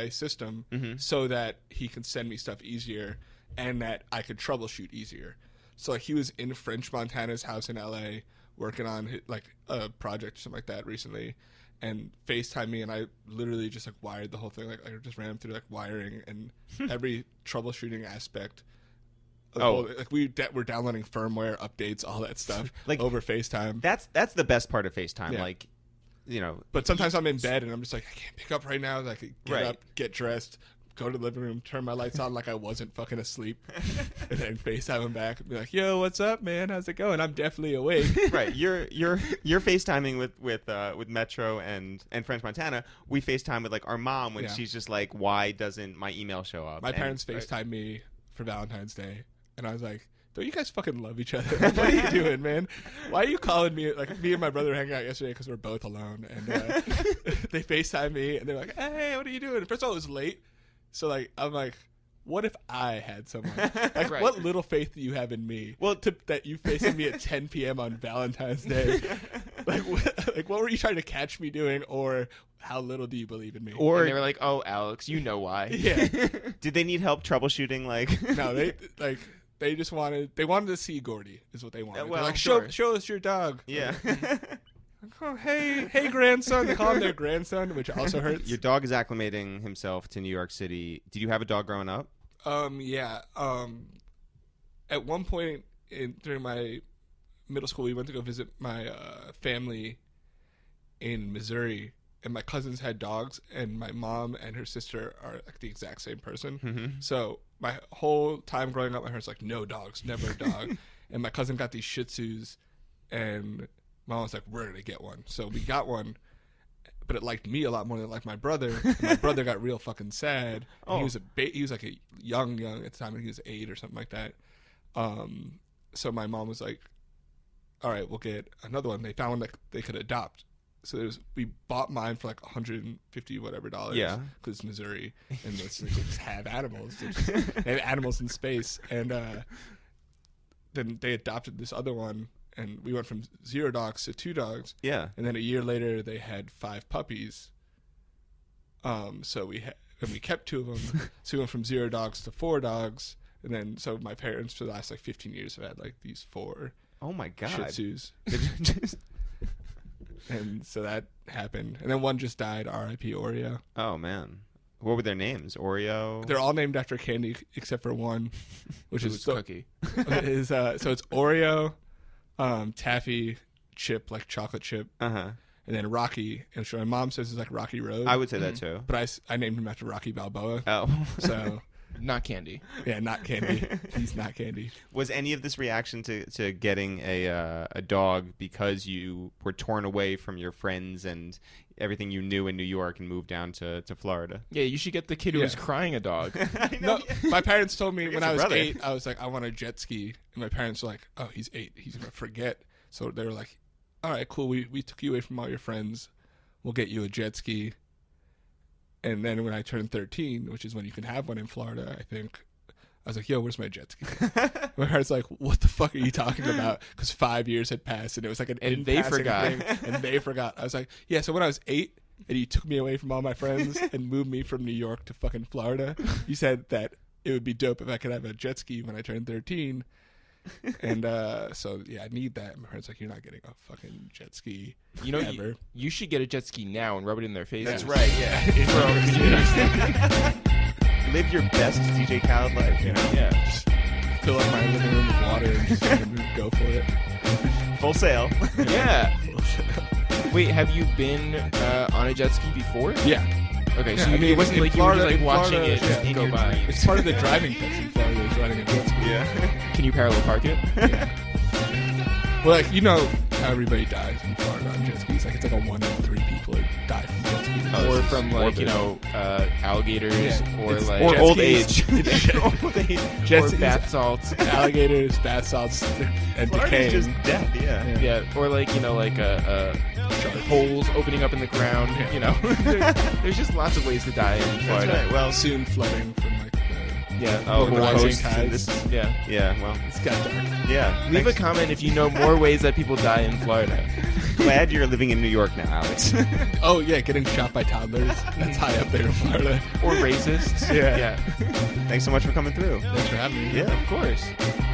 system so that he can send me stuff easier, and that I could troubleshoot easier. So like he was in French Montana's house in LA working on like a project or something like that recently, and FaceTime me, and I literally just like wired the whole thing. Like I just ran him through like wiring and every troubleshooting aspect. Like we're downloading firmware updates, all that stuff like over FaceTime. That's the best part of FaceTime. Yeah. Like, you know. But sometimes I'm in bed and I'm just like I can't pick up right now. Like get up, get dressed. Go to the living room, turn my lights on like I wasn't fucking asleep, and then FaceTime him back and be like, "Yo, what's up, man? How's it going? I'm definitely awake." Right, you're FaceTiming with Metro and French Montana. We FaceTime with like our mom when she's just like, "Why doesn't my email show up?" My parents FaceTime me for Valentine's Day, and I was like, "Don't you guys fucking love each other? What are you doing, man? Why are you calling me?" Like me and my brother hang out yesterday because we're both alone, and they FaceTime me, and they're like, "Hey, what are you doing?" First of all, it was late. So, like, I'm like, what if I had someone? Like, what little faith do you have in me? Well, that you facing me at 10 p.m. on Valentine's Day? What were you trying to catch me doing? Or how little do you believe in me? Or and they were like, oh, Alex, you know why. Yeah. Did they need help troubleshooting? Like, no, they just wanted to see Gordy is what they wanted. Well, like, sure. show us your dog. Yeah. Oh, hey, grandson. They call him their grandson, which also hurts. Your dog is acclimating himself to New York City. Did you have a dog growing up? Yeah. At one point during my middle school, we went to go visit my family in Missouri, and my cousins had dogs, and my mom and her sister are like the exact same person. Mm-hmm. So my whole time growing up, my parents like, no dogs, never a dog. And my cousin got these Shih Tzus, and Mom was like, we're going to get one. So we got one, but it liked me a lot more than it liked my brother. And my brother got real fucking sad. Oh. He was like a young at the time, and he was 8 or something like that. So my mom was like, all right, we'll get another one. They found one that they could adopt. So we bought mine for like $150 whatever dollars. Yeah. Because it's Missouri, and they just have animals. They have animals in space. And then they adopted this other one. And we went from 0 dogs to 2 dogs. Yeah. And then a year later, they had 5 puppies. So we kept 2 of them. So we went from 0 dogs to 4 dogs. And then, so my parents for the last like 15 years have had like these 4. Oh my God. Shih Tzus. And so that happened. And then one just died, R.I.P. Oreo. Oh man. What were their names? Oreo? They're all named after candy except for one, which is Cookie. So it's Oreo. Taffy chip, like chocolate chip, and and then Rocky, which my mom says is like Rocky Road. I would say that too. But I named him after Rocky Balboa. Oh. So Not Candy. yeah, not Candy. He's not Candy. Was any of this reaction to getting a dog because you were torn away from your friends and everything you knew in New York and moved down to Florida? Yeah, you should get the kid who was crying a dog. I know. No, my parents told me when I was brother. 8, I was like, I want a jet ski. And my parents were like, oh, he's 8. He's going to forget. So they were like, all right, cool. We took you away from all your friends. We'll get you a jet ski. And then when I turned 13, which is when you can have one in Florida, I think, I was like, yo, where's my jet ski? My parents like, what the fuck are you talking about? Because 5 years had passed, and it was like an And they forgot. thing, and they forgot. I was like, yeah, so when I was 8, and you took me away from all my friends and moved me from New York to fucking Florida, you said that it would be dope if I could have a jet ski when I turned 13. And so, yeah, I need that. And my parents like, you're not getting a fucking jet ski ever. You should get a jet ski now and rub it in their faces. That's right, yeah. Live your best DJ Khaled life, you know? Yeah. Just fill up my living room with water and just go for it. Full sail. Yeah. Wait, have you been on a jet ski before? Yeah. Okay, Yeah, so I mean, it wasn't in like Florida- you were just in like watching Florida, it just yeah, go in your by. dreams. It's part of the driving test in Florida is riding a jet ski. Yeah. Can you parallel park it? Yeah. Well, like, you know how everybody dies in Florida on jet skis. Like, it's like a 1 in 3 people that die from jet skis. Or from like, you know, alligators Yeah, or it's- like Or jet old skis. age. Old age. Jet or skis, bath salts. alligators, bath salts, and Florida's decaying. just death, yeah. Yeah, or like, you know, like holes opening up in the ground. You know, there's just lots of ways to die in That's Florida. right. Well, Soon flooding from like the Yeah. Oh, More rising rising tides. tides. This is- Yeah. yeah, well, it's got dark. yeah. Leave Thanks. a comment if you know more ways that people die in Florida. Glad you're living in New York now, Alex. Oh yeah, getting shot by toddlers. That's high up there in Florida. Or racists. Yeah. Thanks so much for coming through. Thanks for having me. Yeah, of course.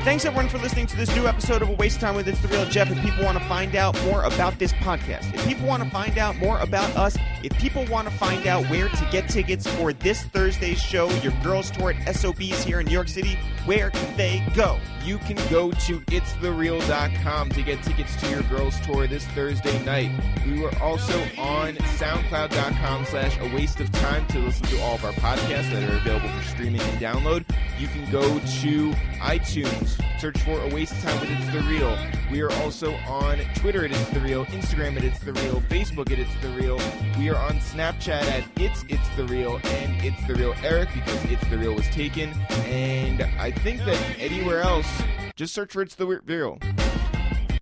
Thanks everyone for listening to this new episode of A Waste of Time with It's The Real. Jeff, if people want to find out more about this podcast, if people want to find out more about us, if people want to find out where to get tickets for this Thursday's show, your girls tour at SOBs here in New York City, where can they go? You can go to ItsTheReal.com to get tickets to your girls' tour this Thursday night. We were also on SoundCloud.com/awasteoftime to listen to all of our podcasts that are available for streaming and download. You can go to iTunes, search for A Waste of Time with It's The Real. We are also on Twitter at It's The Real, Instagram at It's The Real, Facebook at It's The Real. We are on Snapchat at It's The Real and It's The Real Eric because It's The Real was taken. And I think that anywhere else, just search for It's The Real.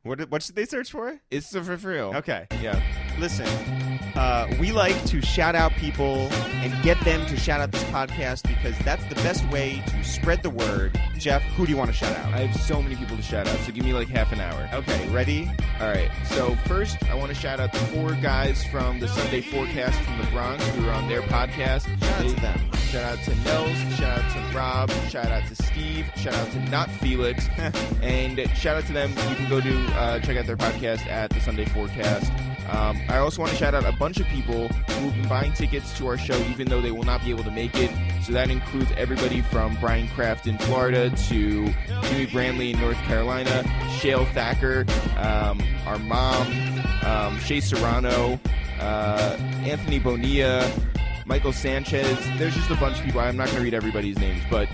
What should they search for? It's The Real. Okay. Yeah. Listen, we like to shout out people and get them to shout out this podcast because that's the best way to spread the word. Jeff, who do you want to shout out? I have so many people to shout out, so give me like half an hour. Okay, ready? All right. So first, I want to shout out the 4 guys from the Sunday Forecast from the Bronx who were on their podcast. Shout out to them. Shout out to Nels, shout out to Rob, shout out to Steve, shout out to Not Felix, and shout out to them. You can go to check out their podcast at the Sunday Forecast. I also want to shout out a bunch of people who have been buying tickets to our show even though they will not be able to make it. So that includes everybody from Brian Kraft in Florida to Jimmy Brandley in North Carolina, Shale Thacker, our mom, Shay Serrano, Anthony Bonilla, Michael Sanchez. There's just a bunch of people. I'm not going to read everybody's names, but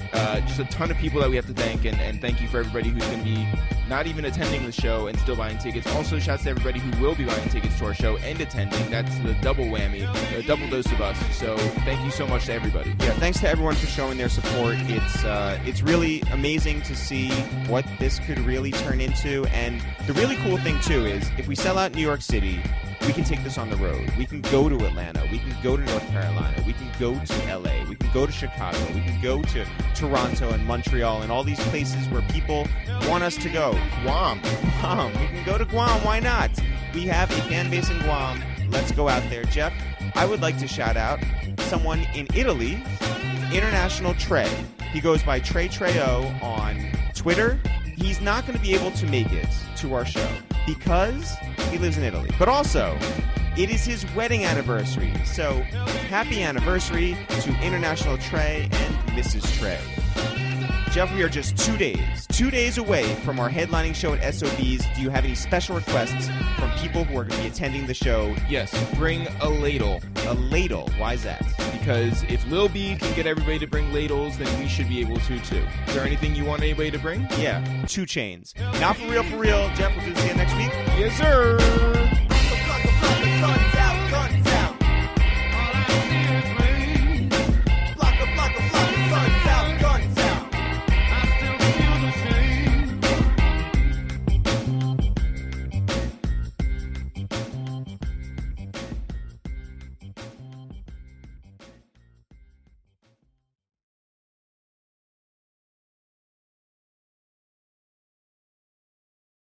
just a ton of people that we have to thank, and thank you for everybody who's going to be not even attending the show and still buying tickets. Also, shouts to everybody who will be buying tickets to our show and attending. That's the double whammy, the double dose of us. So thank you so much to everybody. Yeah, thanks to everyone for showing their support. It's really amazing to see what this could really turn into. And the really cool thing, too, is if we sell out New York City, we can take this on the road. We can go to Atlanta. We can go to North Carolina. We can go to LA. We can go to Chicago. We can go to Toronto and Montreal and all these places where people want us to go. Guam. We can go to Guam. Why not? We have a fan base in Guam. Let's go out there. Jeff, I would like to shout out someone in Italy, International Trey. He goes by Trey Treyo on Twitter. He's not going to be able to make it to our show because he lives in Italy. But also, it is his wedding anniversary. So, happy anniversary to International Trey and Mrs. Trey. Jeff, we are just 2 days away from our headlining show at SOB's. Do you have any special requests from people who are going to be attending the show? Yes, bring a ladle. A ladle. Why is that? Because if Lil B can get everybody to bring ladles, then we should be able to too. Is there anything you want anybody to bring? Yeah, 2 Chainz. Now for real. Jeff, we'll do this again next week. Yes, sir.